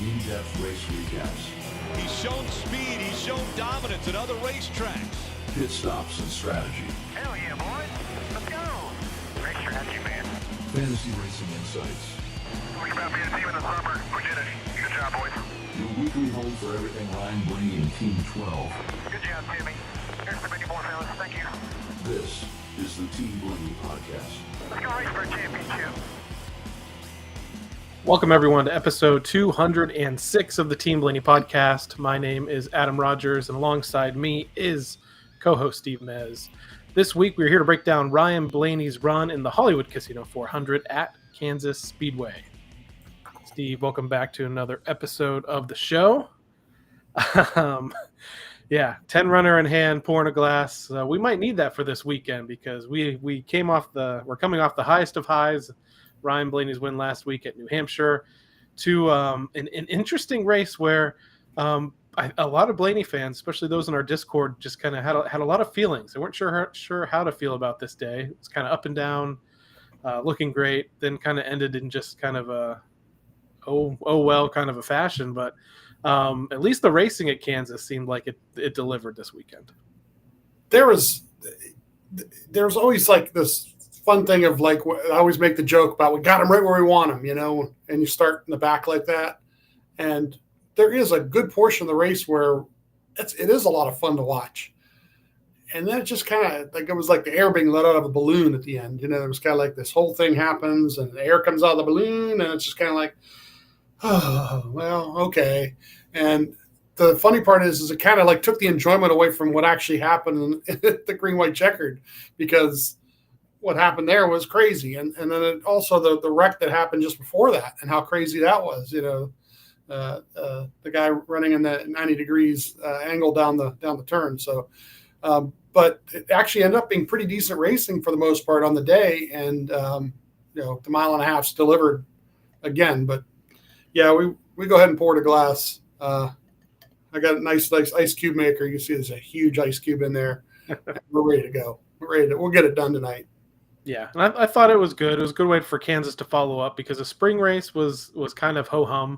in-depth race recaps. He's shown speed, he's shown dominance at other racetracks. Pit stops and strategy. Hell yeah, boys. Let's go. Race strategy, man. Fantasy racing insights. Think about being a team in the summer. We did it. Good job, boys. Your weekly home for everything Ryan, Blaney, and Team 12. Good job, Timmy. Here's the many more, fellas. Thank you. This is the Team Blaney Podcast. Let's go race for a championship. Welcome, everyone, to episode 206 of the Team Blaney Podcast. My name is Adam Rogers, and alongside me is co-host Steve Mez. This week, we're here to break down Ryan Blaney's run in the Hollywood Casino 400 at Kansas Speedway. Steve, welcome back to another episode of the show. 10 runner in hand, pouring a glass. We might need that for this weekend because we're coming off the highest of highs. Ryan Blaney's win last week at New Hampshire to an interesting race where a lot of Blaney fans, especially those in our Discord, just kind of had a lot of feelings. They weren't sure how to feel about this day. It was kind of up and down, looking great, then kind of ended in just kind of a oh well kind of a fashion. But at least the racing at Kansas seemed like it delivered this weekend. There's always like this fun thing of like, I always make the joke about we got him right where we want him, and you start in the back like that. And there is a good portion of the race where it is a lot of fun to watch. And then it just kind of like, it was like the air being let out of a balloon at the end. It was kind of like this whole thing happens and the air comes out of the balloon and it's just kind of like, oh, well, okay. And the funny part is it kind of like took the enjoyment away from what actually happened in the green, white checkered, because what happened there was crazy. And then it also the wreck that happened just before that and how crazy that was, the guy running in the 90 degrees angle down the turn. So, but it actually ended up being pretty decent racing for the most part on the day. And, the mile and a half's delivered again, but yeah, we go ahead and pour the glass. I got a nice ice cube maker. You can see there's a huge ice cube in there. We're ready to go. We'll get it done tonight. Yeah, and I thought it was good. It was a good way for Kansas to follow up because the spring race was kind of ho-hum.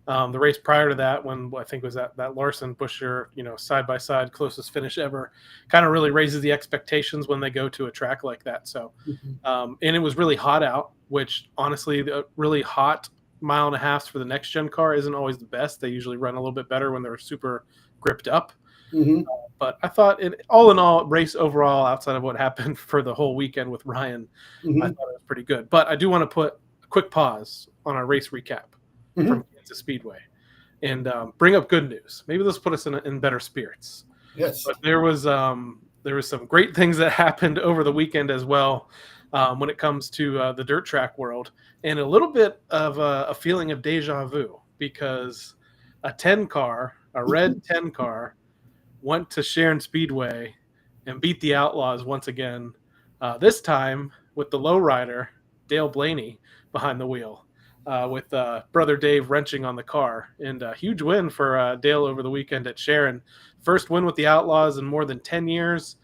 The race prior to that, when I think was that Larson-Buescher, side-by-side closest finish ever, kind of really raises the expectations when they go to a track like that. So, and it was really hot out, which honestly, the really hot mile and a half for the next-gen car isn't always the best. They usually run a little bit better when they're super gripped up. But I thought all in all, race overall, outside of what happened for the whole weekend with Ryan, I thought it was pretty good. But I do want to put a quick pause on our race recap from Kansas Speedway and bring up good news. Maybe this will put us in better spirits. Yes. But there was some great things that happened over the weekend as well when it comes to the dirt track world, and a little bit of a feeling of deja vu because a red 10 car, went to Sharon Speedway and beat the Outlaws once again, this time with the lowrider, Dale Blaney, behind the wheel, with brother Dave wrenching on the car. And a huge win for Dale over the weekend at Sharon. First win with the Outlaws in more than 10 years,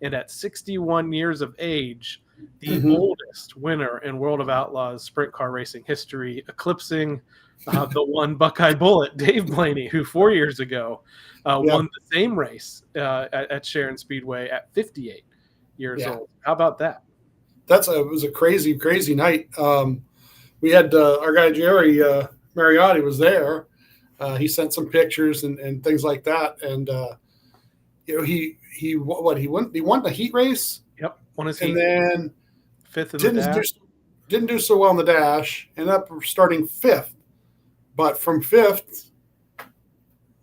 and at 61 years of age, the oldest winner in World of Outlaws sprint car racing history, eclipsing the one Buckeye Bullet, Dave Blaney, who 4 years ago won the same race at Sharon Speedway at 58 years old. How about that? It was a crazy, crazy night. We had our guy Jerry Mariotti was there. He sent some pictures and things like that. And he won the heat race. Yep, won his heat. And then fifth in the dash. Didn't do so well in the dash. Ended up starting fifth. But from fifth,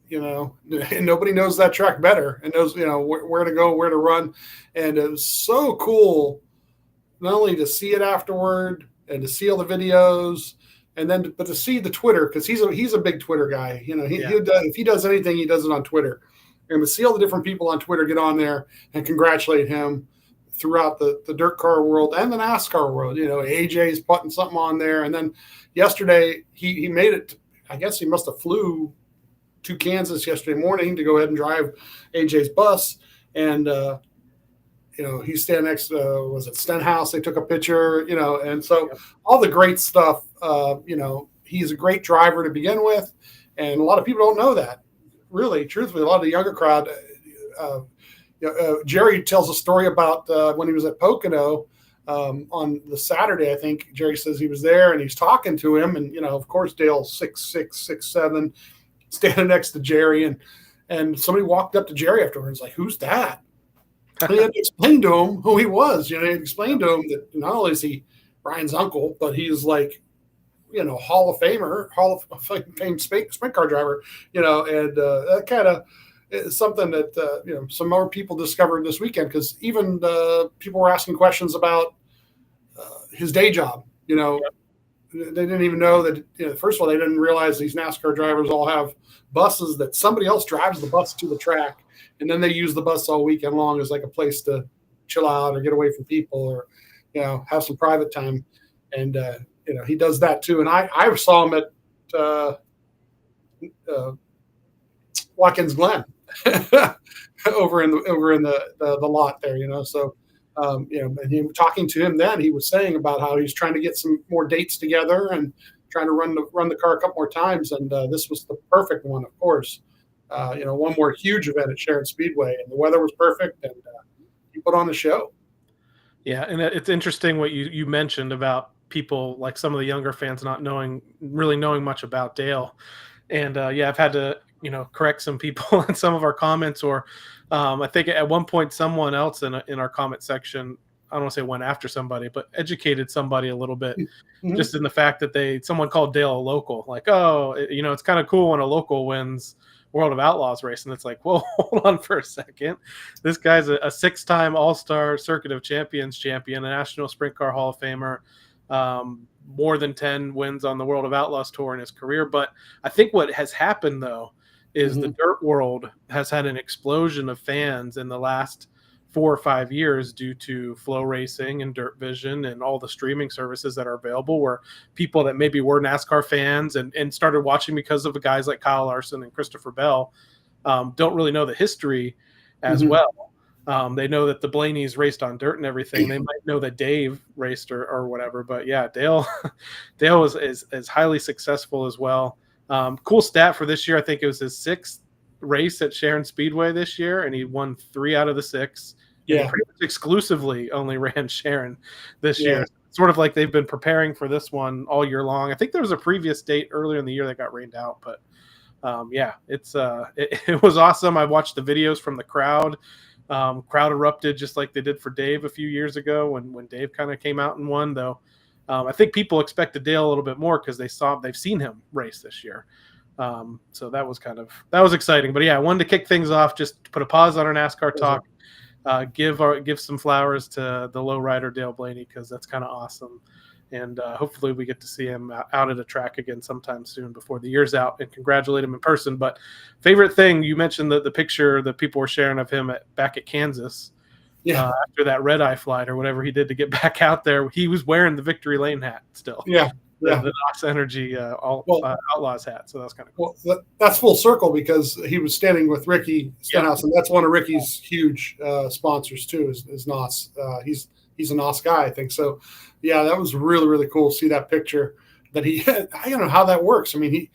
nobody knows that track better and knows, where to go, where to run. And it was so cool not only to see it afterward and to see all the videos but to see the Twitter, because he's a big Twitter guy. If he does anything, he does it on Twitter. And to see all the different people on Twitter get on there and congratulate him throughout the dirt car world and the NASCAR world. AJ's putting something on there. And then yesterday he made it. I guess he must have flew to Kansas yesterday morning to go ahead and drive AJ's bus. And, he's standing next to, was it Stenhouse? They took a picture, and so all the great stuff, he's a great driver to begin with, and a lot of people don't know that. Really, truthfully, a lot of the younger crowd. Jerry tells a story about when he was at Pocono on the Saturday. I think Jerry says he was there and he's talking to him, and of course Dale's 6'6", 6'7", standing next to Jerry, and somebody walked up to Jerry afterwards, like, "Who's that?" And he had to explain to him who he was. He had explained to him that not only is he Brian's uncle, but he's like, Hall of Famer, Hall of Fame sprint car driver, and that kind of is something that, some more people discovered this weekend, because even people were asking questions about his day job. They didn't even know that, first of all, they didn't realize these NASCAR drivers all have buses that somebody else drives the bus to the track, and then they use the bus all weekend long as like a place to chill out or get away from people or, have some private time. And, he does that too. And I saw him at Watkins Glen over in the lot there, so, and he, talking to him then, he was saying about how he's trying to get some more dates together and trying to run the car a couple more times. And this was the perfect one, of course. One more huge event at Sharon Speedway, and the weather was perfect, and he put on a show. Yeah, and it's interesting what you mentioned about people, like some of the younger fans not really knowing much about Dale. And I've had to correct some people in some of our comments, or I think at one point someone else in our comment section, I don't want to say went after somebody, but educated somebody a little bit, just in the fact that someone called Dale a local, like, oh, it's kind of cool when a local wins World of Outlaws race. And it's like, well, hold on for a second. This guy's a 6-time All-Star Circuit of Champions champion, a National Sprint Car Hall of Famer, more than 10 wins on the World of Outlaws tour in his career. But I think what has happened, though, is the dirt world has had an explosion of fans in the last 4 or 5 years due to Flow Racing and Dirt Vision and all the streaming services that are available, where people that maybe were NASCAR fans and started watching because of the guys like Kyle Larson and Christopher Bell don't really know the history as well. They know that the Blaneys raced on dirt and everything. They might know that Dave raced or whatever, but yeah, Dale is highly successful as well. Cool stat for this year. I think it was his 6th race at Sharon Speedway this year, and he won 3 out of the 6. Yeah, pretty much exclusively only ran Sharon this year. Sort of like they've been preparing for this one all year long. I think there was a previous date earlier in the year that got rained out, but it was awesome. I watched the videos from the crowd. Crowd erupted just like they did for Dave a few years ago when Dave kind of came out and won, though. I think people expected Dale a little bit more because they've seen him race this year. So that was exciting. But yeah, I wanted to kick things off, just to put a pause on our NASCAR talk, give some flowers to the lowrider Dale Blaney, because that's kind of awesome. And hopefully we get to see him out at a track again sometime soon before the year's out, and congratulate him in person. But favorite thing, you mentioned the picture that people were sharing of him back at Kansas. Yeah, after that red eye flight or whatever he did to get back out there, he was wearing the Victory Lane hat still. The NOS Energy Outlaws hat. So that's kind of cool. Well, that's full circle, because he was standing with Ricky Stenhouse, and that's one of Ricky's huge sponsors too, is NOS. He's a NOS guy, I think. So, yeah, that was really, really cool to see that picture that he had. I don't know how that works. I mean,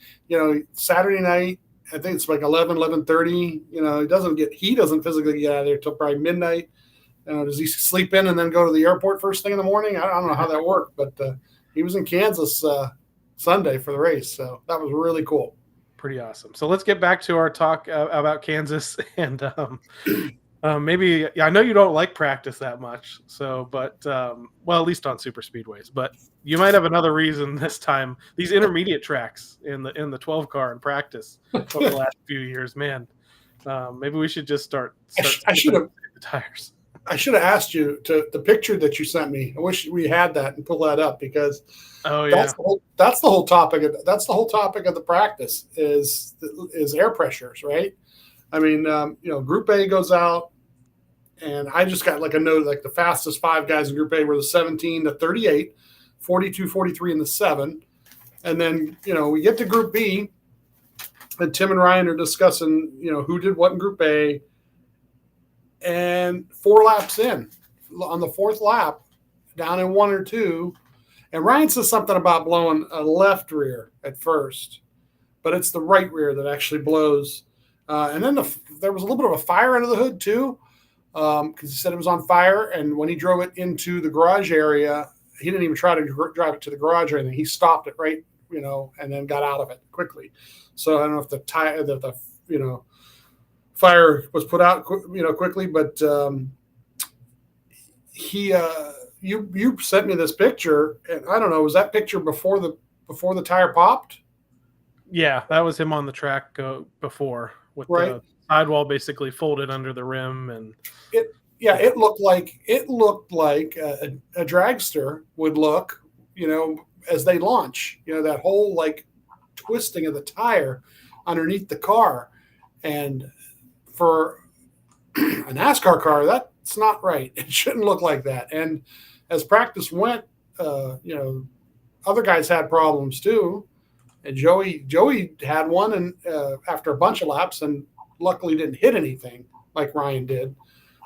Saturday night, I think it's like 11:30. He doesn't physically get out of there till probably midnight. Does he sleep in and then go to the airport first thing in the morning? I don't know how that worked, but he was in Kansas Sunday for the race. So that was really cool. Pretty awesome. So let's get back to our talk about Kansas. And maybe, I know you don't like practice that much. So, but, at least on super speedways, but you might have another reason this time. These intermediate tracks in the 12 car in practice over the last few years, man. Maybe we should just start I should have the tires. I should have asked you the picture that you sent me. I wish we had that and pull that up, because that's the whole topic of the practice is air pressures, right? I mean, Group A goes out, and I just got like a note, like the fastest 5 guys in Group A were the 17 to 38, 42, 43 in the 7. And then, we get to Group B, and Tim and Ryan are discussing, who did what in Group A. And 4 laps in, on the 4th lap, down in 1 or 2, And Ryan says something about blowing a left rear at first, but it's the right rear that actually blows. And then there was a little bit of a fire under the hood too, because he said it was on fire. And when he drove it into the garage area, he didn't even try to drive it to the garage or anything. He stopped it right, and then got out of it quickly. So I don't know if the fire was put out, quickly, but you sent me this picture, and I don't know, was that picture before the tire popped? Yeah, that was him on the track before, with the sidewall basically folded under the rim, and it looked like a dragster would look, as they launch, that whole like twisting of the tire underneath the car. And for a NASCAR car, that's not right. It shouldn't look like that. And as practice went, other guys had problems too. And Joey had one, and after a bunch of laps, and luckily didn't hit anything like Ryan did.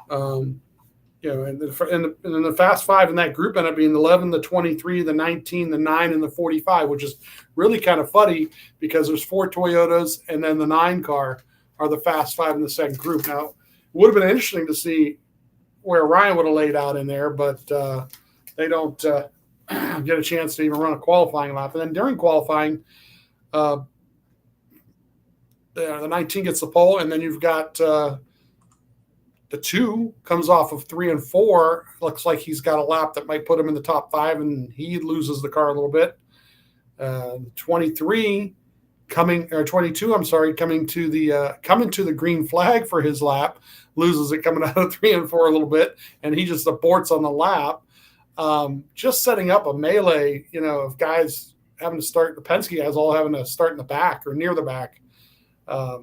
And then the Fast Five in that group ended up being the 11, the 23, the 19, the 9, and the 45, which is really kind of funny because there's 4 Toyotas, and then the 9 car are the Fast Five in the second group. Now, it would have been interesting to see where Ryan would have laid out in there, but they don't get a chance to even run a qualifying lap. And then during qualifying, the 19 gets the pole, and then you've got the 2 comes off of 3 and 4. Looks like he's got a lap that might put him in the top 5, and he loses the car a little bit. 22, coming to the green flag for his lap, loses it coming out of 3 and 4 a little bit, and he just aborts on the lap. Just setting up a melee, of guys having to start, the Penske guys all having to start in the back or near the back. I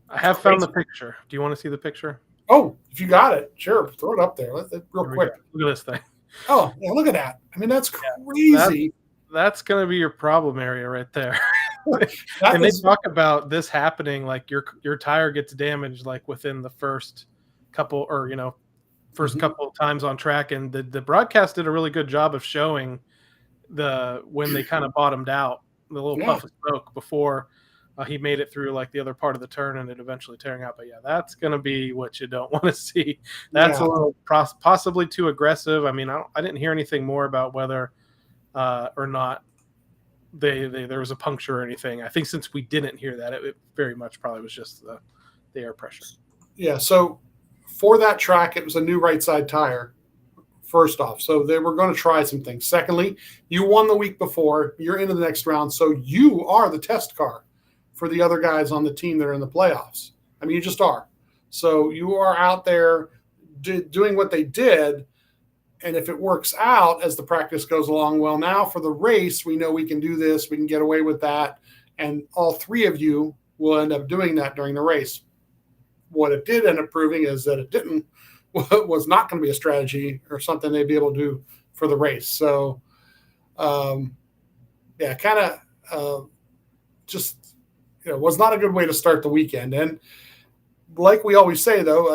have found the picture. Do you want to see the picture? Oh, if you got it, sure. Throw it up there. Real quick. Look at this thing. Oh, yeah, look at that. I mean, that's crazy. That's going to be your problem area right there. And they talk about this happening, like your tire gets damaged like within the first couple, or couple of times on track. And the broadcast did a really good job of showing when they kind of bottomed out, the little puff of smoke before he made it through like the other part of the turn and it eventually tearing out. But yeah, that's going to be what you don't want to see. That's a little possibly too aggressive. I mean, I didn't hear anything more about whether or not there was a puncture or anything. I think since we didn't hear that, it very much probably was just the air pressure. Yeah. So for that track, it was a new right side tire. First off, so they were going to try some things. Secondly, you won the week before. You're into the next round, so you are the test car for the other guys on the team that are in the playoffs. I mean, you just are. So you are out there doing what they did, and if it works out as the practice goes along, well, now for the race, we know we can do this. We can get away with that, and all 3 of you will end up doing that during the race. What it did end up proving is that it was not going to be a strategy or something they'd be able to do for the race. So, was not a good way to start the weekend. And like we always say, though,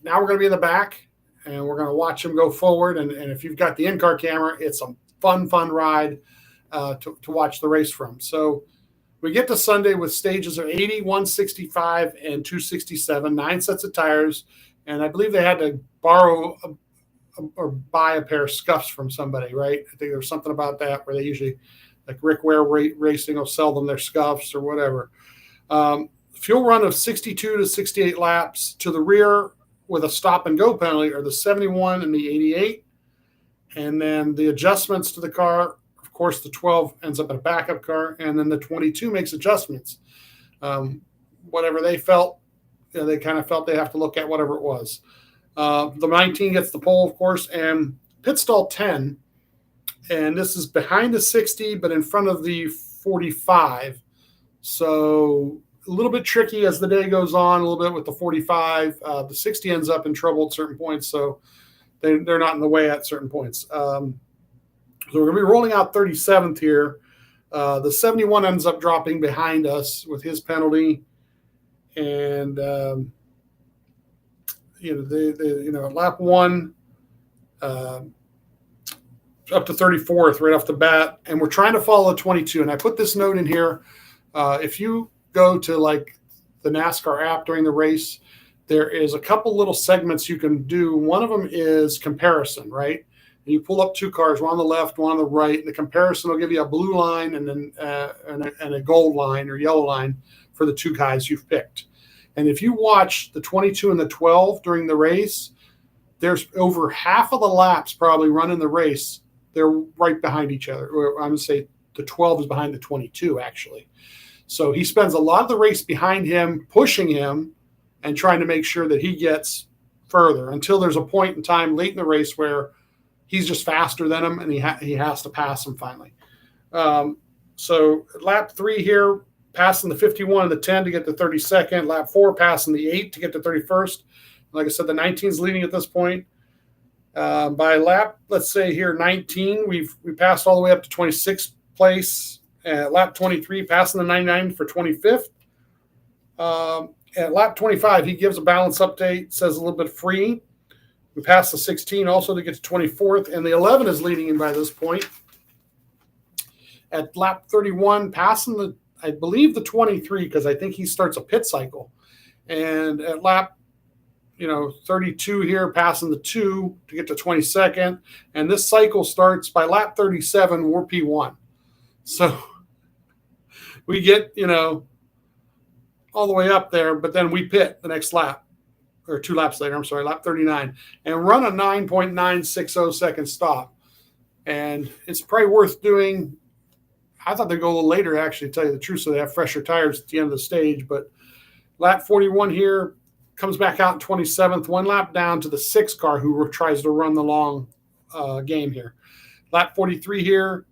now we're going to be in the back and we're going to watch them go forward. And if you've got the in-car camera, it's a fun ride to watch the race from. So we get to Sunday with stages of 80, 165, and 267, 9 sets of tires. And I believe they had to borrow or buy a pair of scuffs from somebody, right? I think there's something about that where they usually, like Rick Ware Racing, will sell them their scuffs or whatever. Fuel run of 62 to 68 laps. To the rear with a stop and go penalty are the 71 and the 88. And then the adjustments to the car, of course, the 12 ends up in a backup car, and then the 22 makes adjustments. Whatever they felt, they kind of felt they have to look at whatever it was. The 19 gets the pole, of course, and pit stall 10. And this is behind the 60, but in front of the 45. So a little bit tricky as the day goes on, a little bit with the 45. The 60 ends up in trouble at certain points, so they're not in the way at certain points. So we're going to be rolling out 37th here. The 71 ends up dropping behind us with his penalty. And, at lap 1, up to 34th right off the bat, and we're trying to follow the 22. And I put this note in here. If you go to like the NASCAR app during the race, there is a couple little segments you can do. One of them is comparison, right? And you pull up two cars, one on the left, one on the right, and the comparison will give you a blue line and then and a gold line or yellow line for the two guys you've picked. And if you watch the 22 and the 12 during the race, there's over half of the laps probably running the race. They're right behind each other. Or I'm going to say the 12 is behind the 22, actually. So he spends a lot of the race behind him, pushing him, and trying to make sure that he gets further until there's a point in time late in the race where he's just faster than him and he has to pass him finally. So lap 3 here, passing the 51 and the 10 to get to 32nd. Lap 4, passing the 8 to get to 31st. Like I said, the 19 is leading at this point. By lap, let's say here 19, we passed all the way up to 26th place. Lap 23, passing the 99 for 25th. At lap 25, he gives a balance update, says a little bit free. We passed the 16 also to get to 24th, and the 11 is leading in by this point. At lap 31, passing I believe the 23, because I think he starts a pit cycle. And at lap 32 here, passing the 2 to get to 22nd. And this cycle starts by lap 37, we're P1. So we get, all the way up there, but then we pit the next lap, or 2 laps later, I'm sorry, lap 39, and run a 9.960 second stop. And it's probably worth doing. I thought they'd go a little later, actually, to tell you the truth, so they have fresher tires at the end of the stage. But lap 41 here, comes back out in 27th, 1 lap down to the 6th car who tries to run the long game here. Lap 43 here,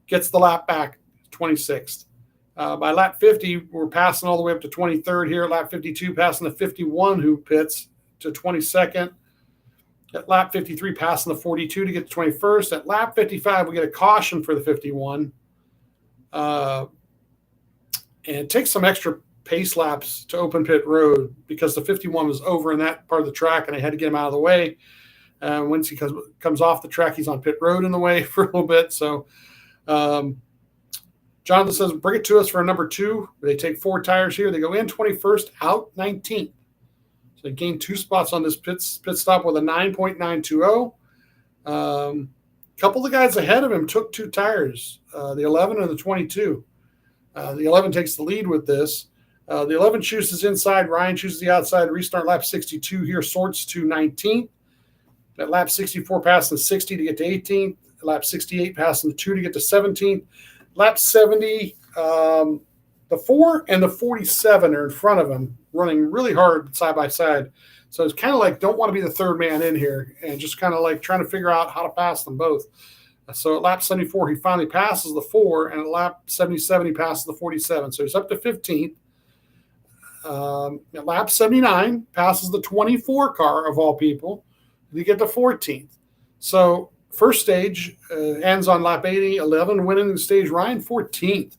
gets the lap back, 26th. By lap 50, we're passing all the way up to 23rd here. Lap 52, passing the 51 who pits to 22nd. At lap 53, passing the 42 to get to 21st. At lap 55, we get a caution for the 51. And it takes some extra pace laps to open pit road because the 51 was over in that part of the track, and they had to get him out of the way. Once he comes off the track, he's on pit road in the way for a little bit. So Jonathan says, bring it to us for a number 2. They take 4 tires here. They go in 21st, out 19th. So they gained 2 spots on this pit stop with a 9.920. Couple of the guys ahead of him took 2 tires, the 11 and the 22. The 11 takes the lead with this. The 11 chooses inside. Ryan chooses the outside. Restart lap 62 here, sorts to 19th. At lap 64, passing the 60 to get to 18th. Lap 68, passing the 2 to get to 17th. Lap 70, the 4 and the 47 are in front of him, running really hard side by side. So it's kind of like don't want to be the third man in here and just kind of like trying to figure out how to pass them both. So at lap 74, he finally passes the 4, and at lap 77, he passes the 47. So he's up to 15th. At lap 79, passes the 24 car of all people. They get to 14th. So first stage ends on lap 80, 11 winning the stage. Ryan 14th.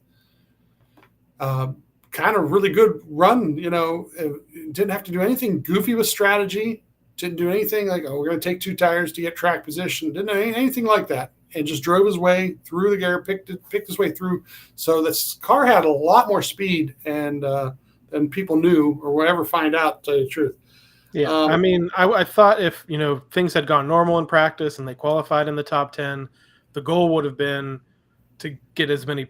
Kind of really good run, didn't have to do anything goofy with strategy. Didn't do anything like, we're going to take 2 tires to get track position. Didn't do anything like that. And just drove his way through the gear, picked his way through. So this car had a lot more speed than people knew or will ever find out, to tell you the truth. Yeah, I thought if, things had gone normal in practice and they qualified in the top 10, the goal would have been to get as many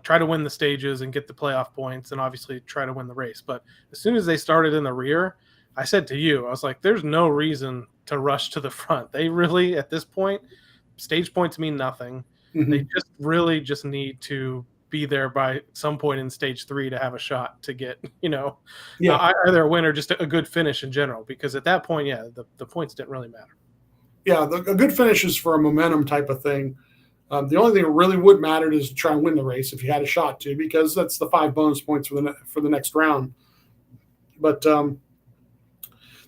try to win the stages and get the playoff points and obviously try to win the race. But as soon as they started in the rear, I said to you, I was like, there's no reason to rush to the front. They really, at this point, stage points mean nothing. Mm-hmm. They just need to be there by some point in stage 3 to have a shot to get, either a win or just a good finish in general. Because at that point, the points didn't really matter. Yeah, a good finish is for a momentum type of thing. The only thing that really would matter is to try and win the race if you had a shot to, because that's the 5 bonus points for the next round. But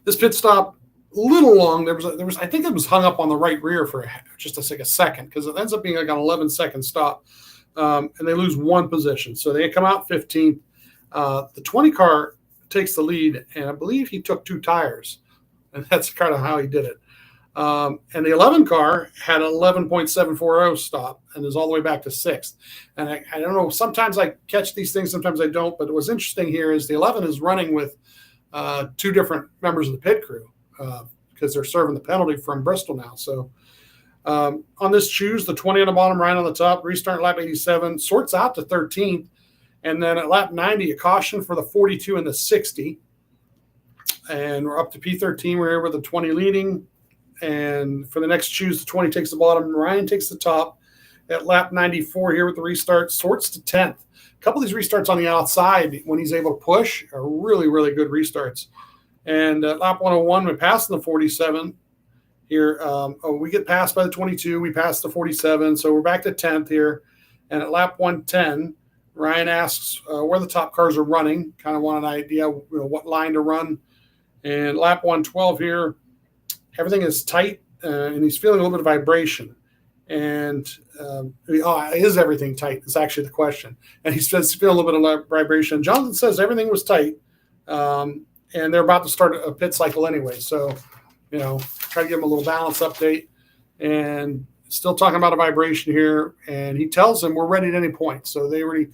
this pit stop, a little long. There was I think it was hung up on the right rear for just a second, because it ends up being like an 11-second stop, and they lose 1 position. So they come out 15th. The 20 car takes the lead, and I believe he took 2 tires, and that's kind of how he did it. And the 11 car had an 11.740 stop and is all the way back to sixth. And I don't know, sometimes I catch these things, sometimes I don't. But what's interesting here is the 11 is running with two different members of the pit crew because they're serving the penalty from Bristol now. So on this choose, the 20 on the bottom, Ryan on the top, restart lap 87, sorts out to 13th. And then at lap 90, a caution for the 42 and the 60. And we're up to P13. We're here with the 20 leading. And for the next choose, the 20 takes the bottom. Ryan takes the top at lap 94 here with the restart. Sorts to 10th. A couple of these restarts on the outside when he's able to push are really, really good restarts. And at lap 101, we pass the 47 here. We get passed by the 22. We pass the 47. So we're back to 10th here. And at lap 110, Ryan asks where the top cars are running. Kind of want an idea what line to run. And lap 112 here, everything is tight, and he's feeling a little bit of vibration. And is everything tight? Is actually the question. And he says feeling a little bit of vibration. Jonathan says everything was tight, and they're about to start a pit cycle anyway. So, try to give him a little balance update. And still talking about a vibration here. And he tells them we're ready at any point. So they already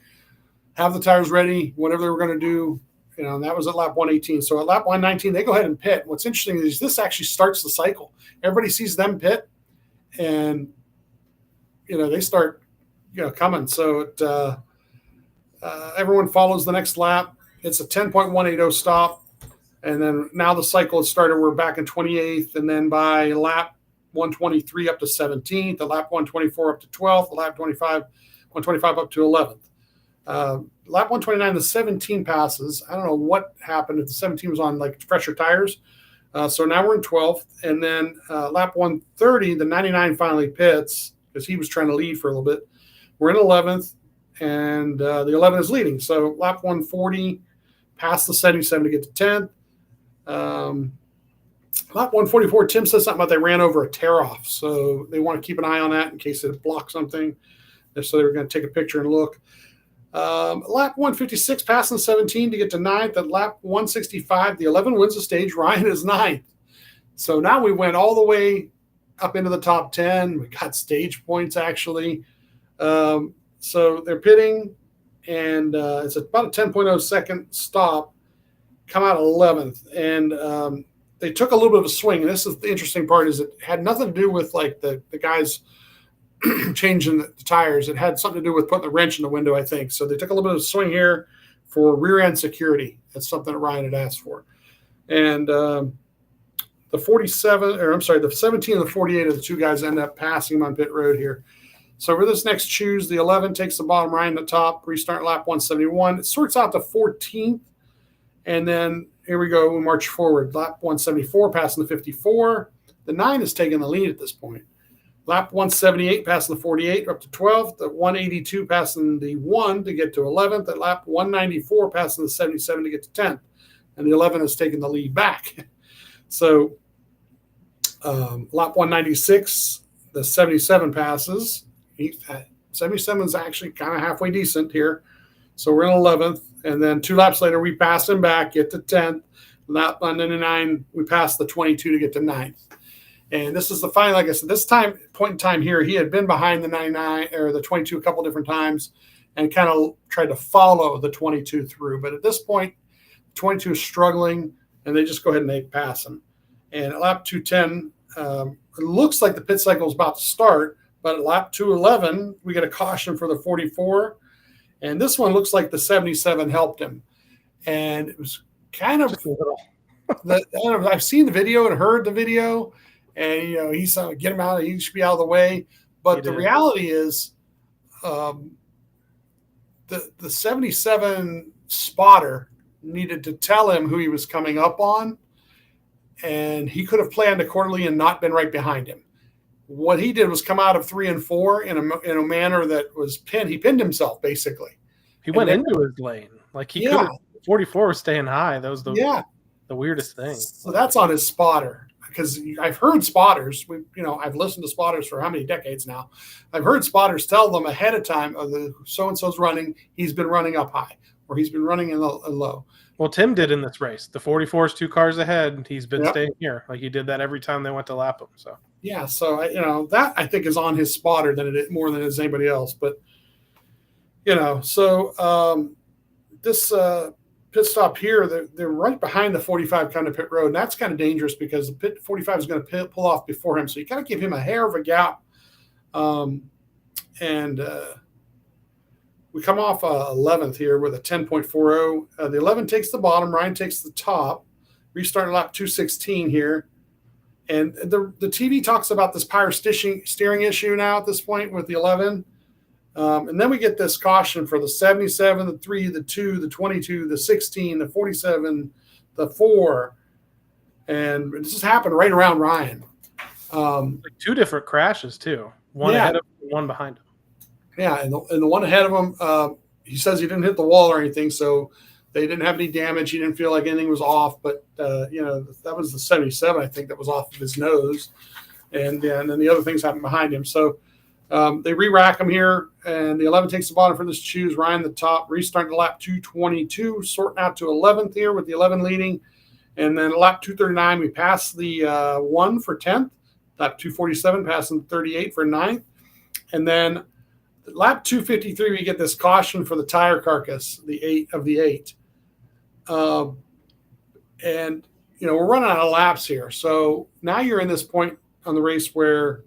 have the tires ready, whatever they were going to do. And that was at lap 118. So at lap 119, they go ahead and pit. What's interesting is this actually starts the cycle. Everybody sees them pit, and they start coming. So everyone follows the next lap. It's a 10.180 stop, and then now the cycle has started. We're back in 28th, and then by lap 123 up to 17th, at lap 124 up to 12th, at lap 125 up to 11th. Lap 129, the 17 passes. I don't know what happened if the 17 was on fresher tires. So now we're in 12th. And then lap 130, the 99 finally pits because he was trying to lead for a little bit. We're in 11th, and the 11 is leading. So lap 140, past the 77 to get to 10th. Lap 144, Tim says something about they ran over a tear-off. So they want to keep an eye on that in case it blocks something. So they were going to take a picture and look. Lap 156, passing 17 to get to 9th. At lap 165, the 11 wins the stage. Ryan is 9th. So now we went all the way up into the top 10. We got stage points, actually. So they're pitting, and it's about a 10.0 second stop. Come out 11th. And they took a little bit of a swing. And this is the interesting part, is it had nothing to do with the guys – changing the tires. It had something to do with putting the wrench in the window, I think. So they took a little bit of a swing here for rear end security. That's something that Ryan had asked for. And the 17 and the 48 of the two guys end up passing him on pit road here. So for this next choose, the 11 takes the bottom, Ryan the top, restart lap 171. It sorts out to 14th. And then here we go. We march forward. Lap 174, passing the 54. The 9 is taking the lead at this point. Lap 178, passing the 48, up to 12th. At 182, passing the 1 to get to 11th. At lap 194, passing the 77 to get to 10th. And the 11 has taken the lead back. So lap 196, the 77 passes. 77 is actually kind of halfway decent here. So we're in 11th. And then 2 laps later, we pass him back, get to 10th. Lap 199, we pass the 22 to get to 9th. And this is the final, like I said, this point in time here, he had been behind the 99 or the 22 a couple different times and kind of tried to follow the 22 through. But at this point, 22 is struggling, and they just go ahead and they pass him. And at lap 210, it looks like the pit cycle is about to start, but at lap 211, we get a caution for the 44. And this one looks like the 77 helped him. And it was kind of I've seen the video and heard the video. And, he's get him out. He should be out of the way. But the reality is the 77 spotter needed to tell him who he was coming up on. And he could have planned accordingly and not been right behind him. What he did was come out of 3 and 4 in a manner that was pinned. He pinned himself, basically. He went into his lane. He could have. 44 was staying high. That was the weirdest thing. So that's on his spotter. Because I've heard spotters, I've listened to spotters for how many decades now. I've heard spotters tell them ahead of time, the so-and-so's running, he's been running up high. or he's been running in low. Well, Tim did in this race. The 44 is 2 cars ahead. He's been Yep. staying here. Like he did that every time they went to lap him. So Yeah, so that I think is on his spotter more than it is anybody else. But so this pit stop here, they're right behind the 45 kind of pit road, and that's kind of dangerous because the pit 45 is going to pull off before him, so you got to give him a hair of a gap. We come off 11th here with a 10.40. The 11 takes the bottom, Ryan takes the top. Restarting lap 216 here. And the TV talks about this power steering issue now at this point with the 11. And then we get this caution for the 77, the 3, the 2, the 22, the 16, the 47, the 4. And this has happened right around Ryan. like 2 different crashes too. One ahead of him, one behind him. Yeah, and the one ahead of him, he says he didn't hit the wall or anything, so they didn't have any damage. He didn't feel like anything was off, but that was the 77, I think, that was off of his nose, and then the other things happened behind him. So they re-rack him here, and the 11 takes the bottom for this choose. Ryan the top, restarting to lap 222, sorting out to 11th here with the 11 leading, and then lap 239 we pass the 1 for 10th, lap 247 passing 38 for 9th, and then lap 253, we get this caution for the tire carcass, the 8 of the 8. And, we're running out of laps here. So now you're in this point on the race where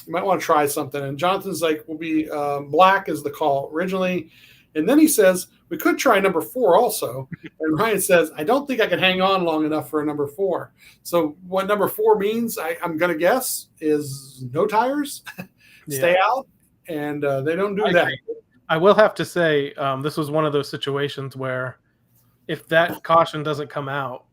you might want to try something. And Jonathan's like, will be black is the call originally. And then he says, we could try number 4 also. And Ryan says, I don't think I can hang on long enough for a number 4. So what number 4 means, I'm going to guess, is no tires, stay out. And they don't do that. I will have to say this was one of those situations where if that caution doesn't come out,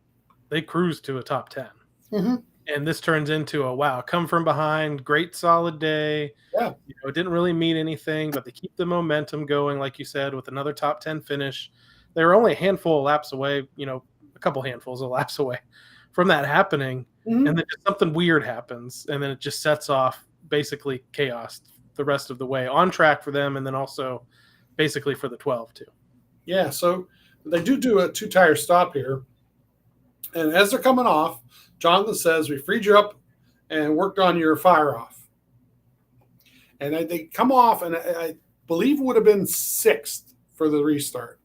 they cruise to a top 10. Mm-hmm. And this turns into a, wow, come from behind, great solid day. Yeah. It didn't really mean anything, but they keep the momentum going, like you said, with another top 10 finish. They were only a handful of laps away, a couple handfuls of laps away from that happening. Mm-hmm. And then just something weird happens, and then it just sets off basically chaos the rest of the way on track for them, and then also basically for the 12 too. Yeah, so they do a 2-tire stop here, and as they're coming off, Jonathan says, we freed you up and worked on your fire off. And they come off, and I believe would have been 6th for the restart.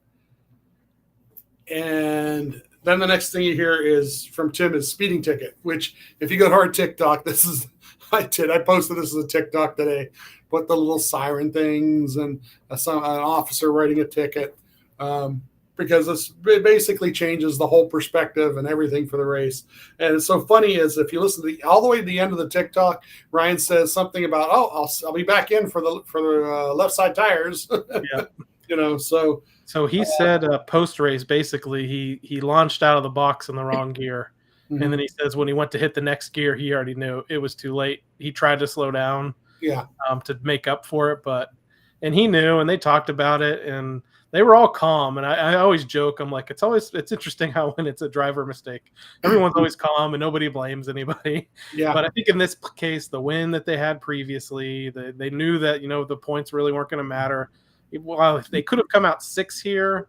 And then the next thing you hear is from Tim is speeding ticket, which if you go to our TikTok, I posted this as a TikTok today, put the little siren things and an officer writing a ticket, because this basically changes the whole perspective and everything for the race. And it's so funny is if you listen to all the way to the end of the TikTok, Ryan says something about, I'll be back in for the left side tires. Yeah. So he said post race, basically he launched out of the box in the wrong gear. Mm-hmm. And then he says when he went to hit the next gear, he already knew it was too late. He tried to slow down to make up for it, and he knew, and they talked about it, and they were all calm. And I always joke, I'm like, it's interesting how when it's a driver mistake, everyone's always calm and nobody blames anybody. Yeah. But I think in this case, the win that they had previously, they knew that, the points really weren't going to matter. Well, if they could have come out 6 here,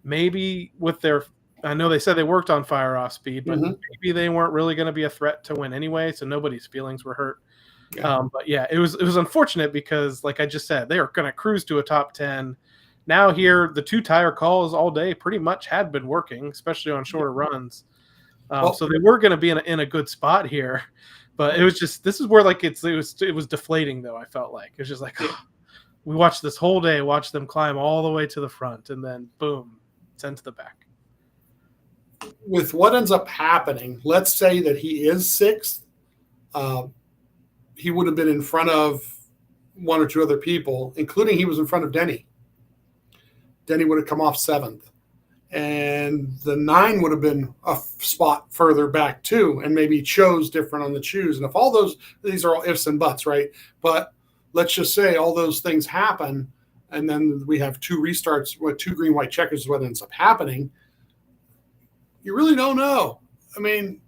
maybe with their, I know they said they worked on fire off speed, but maybe they weren't really going to be a threat to win anyway, so nobody's feelings were hurt. Yeah. But yeah, it was unfortunate because, like I just said, they are going to cruise to a top 10. Now here, the 2-tire calls all day pretty much had been working, especially on shorter runs. So they were going to be in a good spot here, but it was just, this is where like it was deflating though. I felt like it was just like, we watched this whole day, watched them climb all the way to the front, and then boom, sent to the back. With what ends up happening, let's say that he is 6th, he would have been in front of 1 or 2 other people, including he was in front of Denny. Denny would have come off 7th. And the 9 would have been a spot further back too, and maybe chose different on the choose. And if these are all ifs and buts, right? But let's just say all those things happen, and then we have 2 restarts, 2 green, white checkers is what ends up happening. You really don't know. I mean,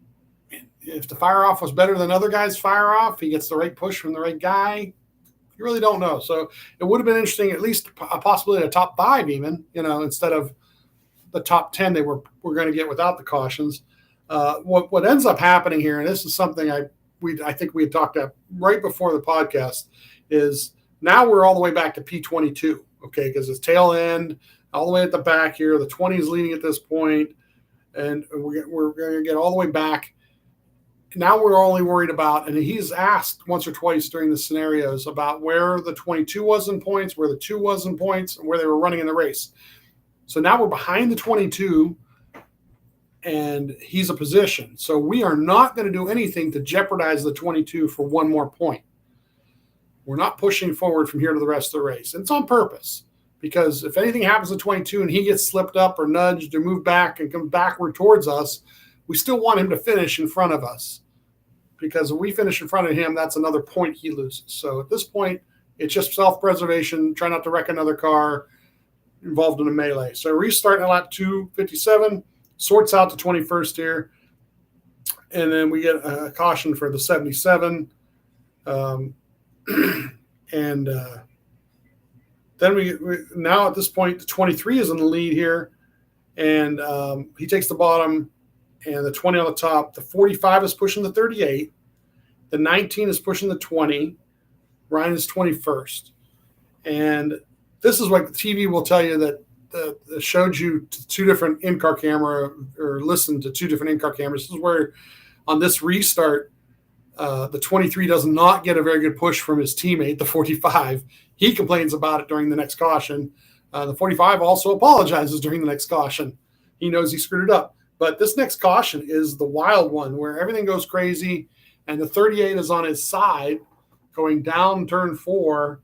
if the fire off was better than other guys' fire off, he gets the right push from the right guy. You really don't know. So it would have been interesting, at least a possibility of top 5 even, instead of the top 10 they were going to get without the cautions. What ends up happening here, and this is something I think we had talked about right before the podcast, is now we're all the way back to P22, okay, because it's tail end, all the way at the back here. The 20 is leading at this point, and we're going to get all the way back. Now we're only worried about, and he's asked once or twice during the scenarios about where the 22 was in points, where the 2 was in points, and where they were running in the race. So now we're behind the 22, and he's a position. So we are not going to do anything to jeopardize the 22 for one more point. We're not pushing forward from here to the rest of the race. And it's on purpose, because if anything happens to 22 and he gets slipped up or nudged or moved back and comes backward towards us, we still want him to finish in front of us. Because if we finish in front of him, that's another point he loses. So at this point, it's just self-preservation, try not to wreck another car involved in a melee. So restarting at lap 257, sorts out the 21st here. And then we get a caution for the 77. And then we now at this point, the 23 is in the lead here. And he takes the bottom. And the 20 on the top. The 45 is pushing the 38. The 19 is pushing the 20. Ryan is 21st. And this is what the TV will tell you, that showed you 2 different in-car camera, or listened to 2 different in-car cameras. This is where on this restart, the 23 does not get a very good push from his teammate, the 45. He complains about it during the next caution. The 45 also apologizes during the next caution. He knows he screwed it up. But this next caution is the wild one, where everything goes crazy, and the 38 is on his side going down turn 4,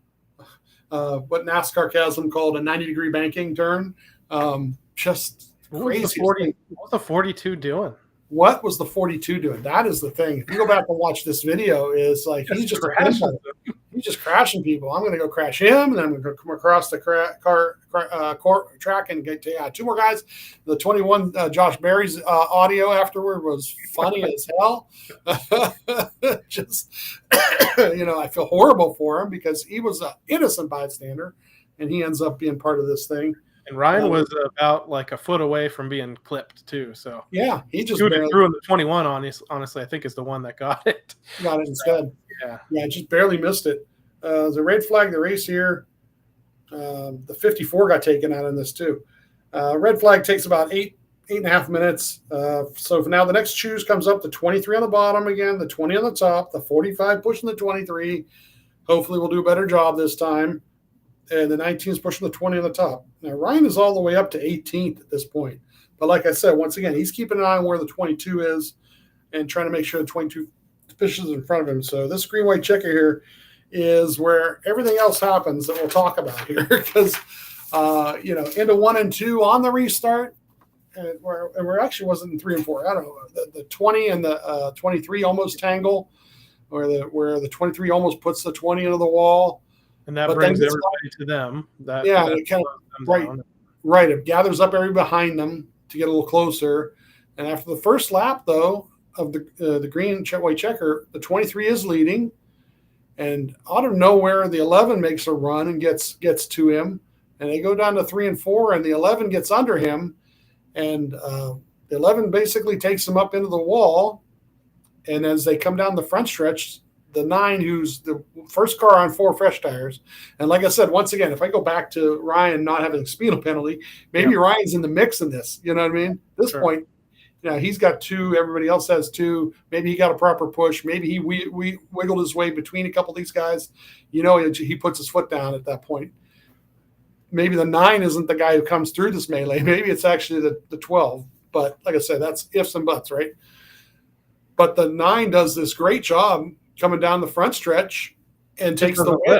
what NASCAR Chasm called a 90-degree banking turn. Just crazy. What was the 42 doing? What was the 42 doing? That is the thing. If you go back and watch this video, is like he's just crashing people. I'm going to go crash him, and then I'm going to come across the track and get 2 more guys. The 21 Josh Berry's audio afterward was funny as hell. Just I feel horrible for him, because he was an innocent bystander, and he ends up being part of this thing. And Ryan was about like a foot away from being clipped too. So yeah, he just barely threw in the 21. Honestly, I think is the one that got it. Got it instead. Yeah, just barely missed it. The red flag the race here. The 54 got taken out in this too. Red flag takes about 8.5 minutes. So for now, the next choose comes up. The 23 on the bottom again, the 20 on the top, the 45 pushing the 23. Hopefully, we'll do a better job this time. And the 19 is pushing the 20 on the top. Now, Ryan is all the way up to 18th at this point. But like I said, once again, he's keeping an eye on where the 22 is and trying to make sure the 22 pushes in front of him. So this green, white checker here is where everything else happens that we'll talk about here. Because, into 1 and 2 on the restart, and we're actually wasn't in 3 and 4. I don't know. The 20 and the 23 almost tangle, where the 23 almost puts the 20 into the wall. And that brings everybody to them. It kind of right. It gathers up everybody behind them to get a little closer. And after the first lap, though, of the green white checker, the 23 is leading. And out of nowhere, the 11 makes a run and gets to him. And they go down to 3 and 4, and the 11 gets under him. And the 11 basically takes him up into the wall. And as they come down the front stretch, the 9, who's the first car on 4 fresh tires. And like I said, once again, if I go back to Ryan not having a speed penalty, maybe Ryan's in the mix in this. You know what I mean? At this point, he's got 2. Everybody else has 2. Maybe he got a proper push. Maybe he wiggled his way between a couple of these guys. He puts his foot down at that point. Maybe the 9 isn't the guy who comes through this melee. Maybe it's actually the 12. But like I said, that's ifs and buts, right? But the 9 does this great job coming down the front stretch and takes the win.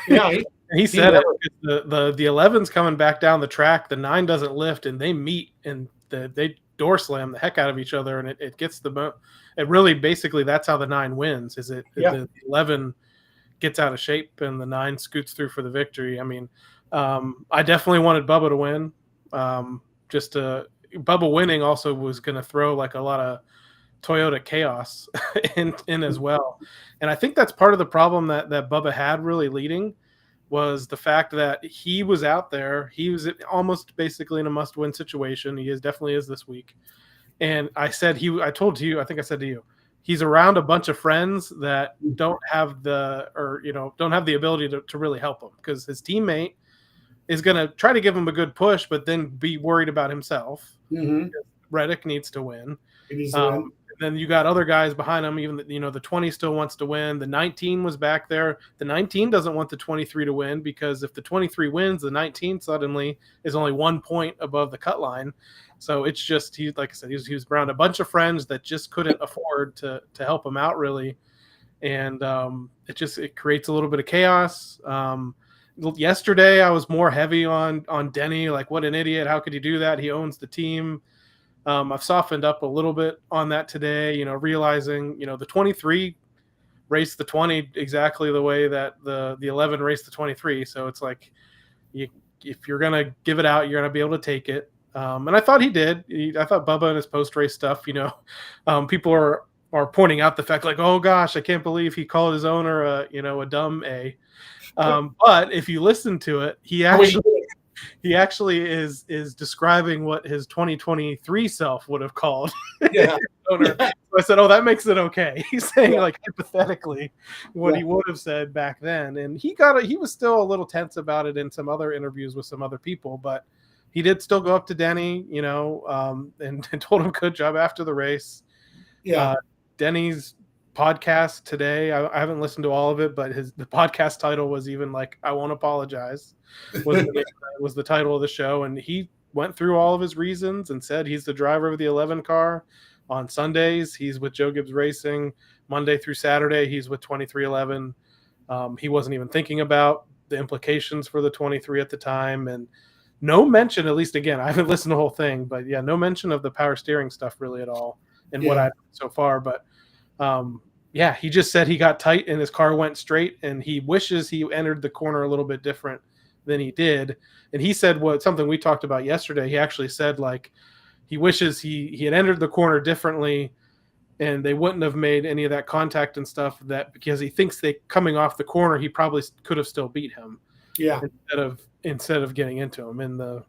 Yeah, he said it. The 11's coming back down the track. The 9 doesn't lift, and they meet, and they door slam the heck out of each other, and it gets it really basically that's how the 9 wins. The 11 gets out of shape, and the 9 scoots through for the victory. I mean, I definitely wanted Bubba to win. Bubba winning also was going to throw like a lot of Toyota chaos in as well. And I think that's part of the problem that Bubba had really leading was the fact that he was out there. He was almost basically in a must-win situation. He definitely is this week. And I said I told you, I think I said to you, he's around a bunch of friends that don't have the ability to really help him, because his teammate is going to try to give him a good push, but then be worried about himself. Mm-hmm. Reddick needs to win. He needs to win. Then you got other guys behind him. Even the 20 still wants to win. The 19 was back there. The 19 doesn't want the 23 to win, because if the 23 wins, the 19 suddenly is only 1 point above the cut line. So it's just like I said, he was around a bunch of friends that just couldn't afford to help him out really, and it creates a little bit of chaos. Yesterday I was more heavy on Denny, like what an idiot, how could he do that? He owns the team. I've softened up a little bit on that today, realizing, the 23 raced the 20 exactly the way that the 11 raced the 23. So it's like, if you're going to give it out, you're going to be able to take it. And I thought he did. I thought Bubba and his post-race stuff, people are pointing out the fact like, oh gosh, I can't believe he called his owner a dumb A. But if you listen to it, he actually is describing what his 2023 self would have called. Yeah. So I said, oh, that makes it okay. He's saying like hypothetically what he would have said back then. And he was still a little tense about it in some other interviews with some other people, but he did still go up to Denny, and told him good job after the race. Yeah. Denny's podcast today, I haven't listened to all of it, but the podcast title was even like, I won't apologize, was the title of the show. And he went through all of his reasons and said he's the driver of the 11 car. On Sundays, he's with Joe Gibbs Racing. Monday through Saturday, he's with 2311. He wasn't even thinking about the implications for the 23 at the time. And no mention, at least again, I haven't listened to the whole thing, but yeah, no mention of the power steering stuff really at all in what I've heard so far. But he just said he got tight and his car went straight, and he wishes he entered the corner a little bit different than he did. And he said something we talked about yesterday. He actually said like he wishes he had entered the corner differently and they wouldn't have made any of that contact and stuff, because he thinks coming off the corner, he probably could have still beat him. Yeah. Instead of getting into him in the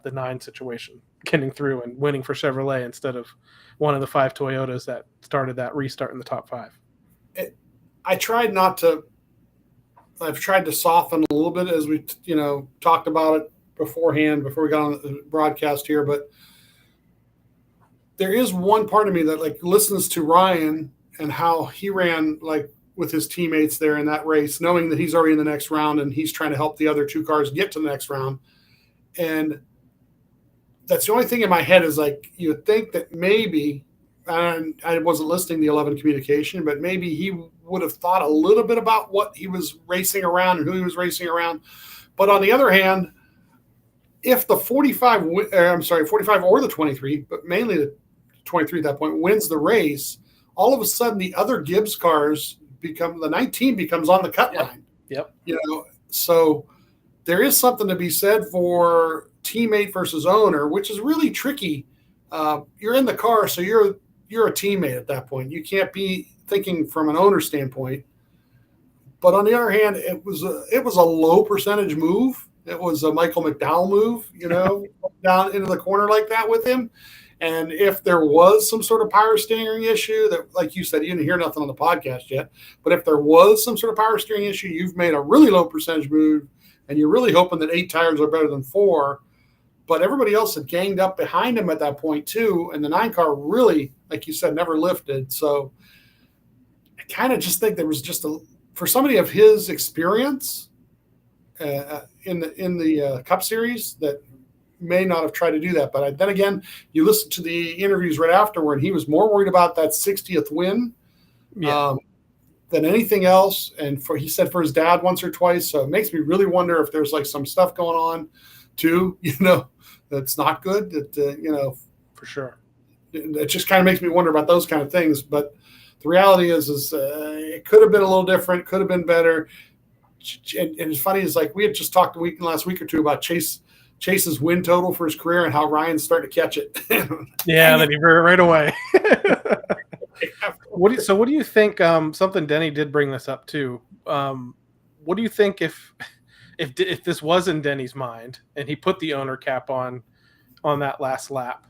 9 situation, getting through and winning for Chevrolet instead of one of the 5 Toyotas that started that restart in the top 5. I've tried to soften a little bit as we, talked about it beforehand, before we got on the broadcast here, but there is one part of me that like listens to Ryan and how he ran like with his teammates there in that race, knowing that he's already in the next round and he's trying to help the other 2 cars get to the next round. And that's the only thing in my head is like, you would think that maybe, and I wasn't listening to the 11 communication, but maybe he would have thought a little bit about what he was racing around and who he was racing around. But on the other hand, if the 45 or the 23, but mainly the 23 at that point, wins the race, all of a sudden the other Gibbs cars the 19 becomes on the cut line. Yep. So there is something to be said for teammate versus owner, which is really tricky. You're in the car, so you're a teammate at that point. You can't be thinking from an owner standpoint. But on the other hand, it was a low percentage move. It was a Michael McDowell move, down into the corner like that with him. And if there was some sort of power steering issue that, like you said, you didn't hear nothing on the podcast yet, but if there was some sort of power steering issue, you've made a really low percentage move and you're really hoping that 8 tires are better than 4. But everybody else had ganged up behind him at that point too. And the 9 car really, like you said, never lifted. So I kind of just think there was just for somebody of his experience in the Cup Series that may not have tried to do that. But then again, you listen to the interviews right afterward, and he was more worried about that 60th win than anything else. And he said for his dad once or twice. So it makes me really wonder if there's like some stuff going on too, that's not good, that, for sure. It just kind of makes me wonder about those kind of things. But the reality is it could have been a little different, could have been better. And it's funny, is like we had just talked last week or two about Chase Chase's win total for his career and how Ryan's starting to catch it. Yeah, then he right away. What do you think? Something Denny did bring this up too. What do you think if this was in Denny's mind and he put the owner cap on that last lap?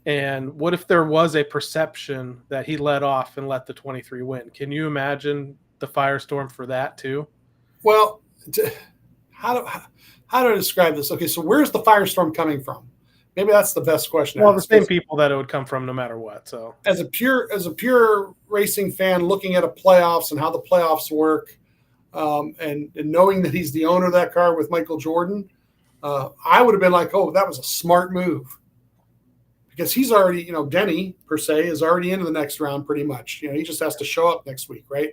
And what if there was a perception that he let off and let the 23 win? Can you imagine the firestorm for that too? Well, how do I describe this? Okay, so where's the firestorm coming from? Maybe that's the best question. Well, the same people that it would come from no matter what. So as a pure racing fan looking at a playoffs and how the playoffs work, and knowing that he's the owner of that car with Michael Jordan, I would have been like, oh, that was a smart move. Because he's already, Denny, per se, is already into the next round pretty much. He just has to show up next week, right?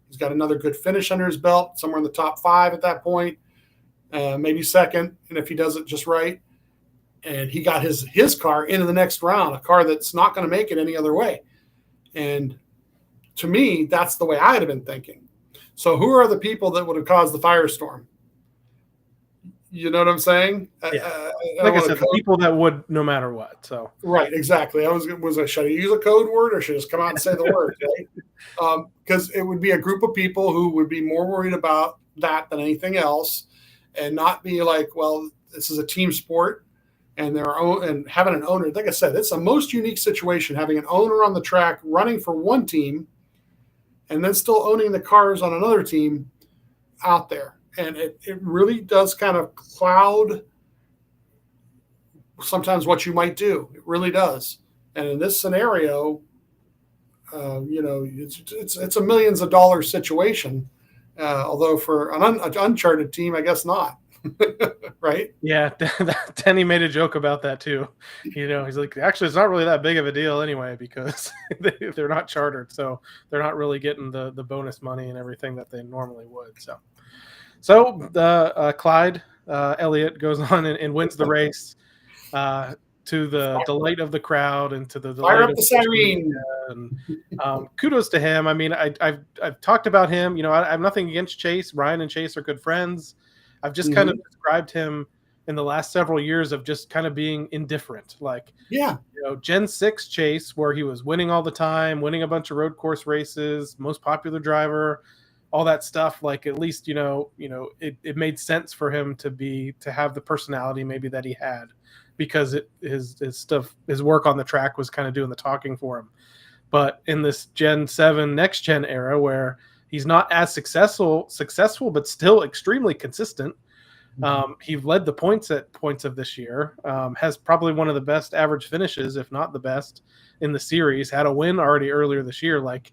He's got another good finish under his belt, somewhere in the top 5 at that point, maybe second, and if he does it just right. And he got his car into the next round, a car that's not going to make it any other way. And to me, that's the way I'd have been thinking. So who are the people that would have caused the firestorm? You know what I'm saying? Yeah. Like I said, the people that would no matter what. So right, exactly. Should I use a code word or should I just come out and say the word? Right? Because it would be a group of people who would be more worried about that than anything else, and not be like, well, this is a team sport, and and having an owner. Like I said, it's a most unique situation having an owner on the track running for one team, and then still owning the cars on another team out there. And it really does kind of cloud sometimes what you might do. It really does. And in this scenario, it's a millions of dollars situation. Although for an uncharted team, I guess not. Right? Yeah, Denny made a joke about that too. He's like, actually, it's not really that big of a deal anyway because they're not chartered, so they're not really getting the bonus money and everything that they normally would. So the Clyde Elliott goes on and wins the race to the delight of the crowd and to the delight fire up of the siren. And kudos to him. I mean, I've talked about him. I have nothing against Chase. Ryan and Chase are good friends. I've just kind of described him in the last several years of just kind of being indifferent. Like, Gen 6 Chase, where he was winning all the time, winning a bunch of road course races, most popular driver, all that stuff. Like, at least, it made sense for him to have the personality maybe that he had, because his work on the track was kind of doing the talking for him. But in this Gen 7 next gen era where he's not as successful, but still extremely consistent. He led the points of this year, has probably one of the best average finishes, if not the best, in the series, had a win already earlier this year. Like,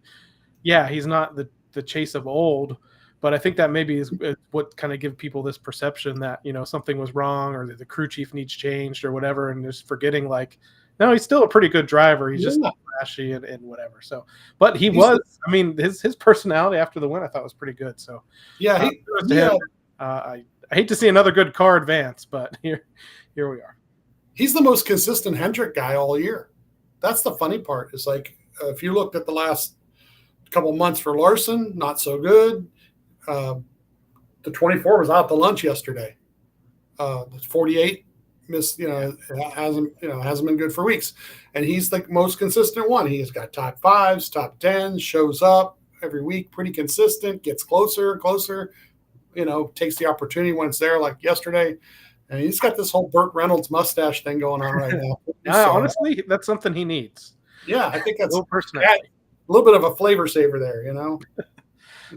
yeah, he's not the Chase of old, but I think that maybe is what kind of give people this perception that, something was wrong or that the crew chief needs changed or whatever, and just forgetting like, no, he's still a pretty good driver. He's just not flashy and whatever. So, but his personality after the win, I thought was pretty good. So, yeah, I hate to see another good car advance, but here we are. He's the most consistent Hendrick guy all year. That's the funny part. Is like if you looked at the last couple months for Larson, not so good. The 24 was out to lunch yesterday. The 48. Hasn't been good for weeks, and he's the most consistent one. He's got top 5s, top 10s, shows up every week, pretty consistent, gets closer, takes the opportunity when it's there, like yesterday. And he's got this whole Burt Reynolds mustache thing going on right now. Honestly, that's something he needs. Yeah, I think that's a little bit of a flavor saver there,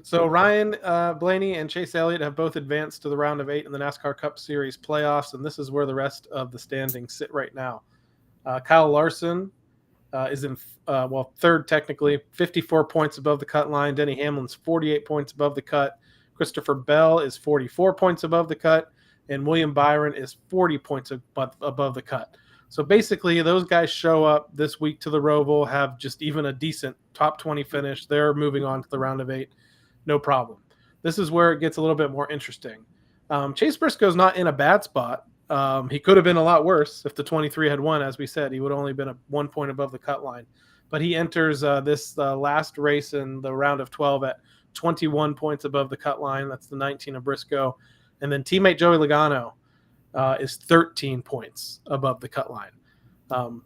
So Ryan Blaney and Chase Elliott have both advanced to the round of 8 in the NASCAR Cup Series playoffs, and this is where the rest of the standings sit right now. Kyle Larson is in third technically, 54 points above the cut line. Denny Hamlin's 48 points above the cut. Christopher Bell is 44 points above the cut, and William Byron is 40 points above the cut. So basically, those guys show up this week to the Roval, have just even a decent top 20 finish. They're moving on to the round of 8. No problem. This is where it gets a little bit more interesting. Chase Briscoe's not in a bad spot. He could have been a lot worse if the 23 had won. As we said, he would only been 1 point above the cut line. But he enters this last race in the round of 12 at 21 points above the cut line. That's the 19 of Briscoe. And then teammate Joey Logano is 13 points above the cut line.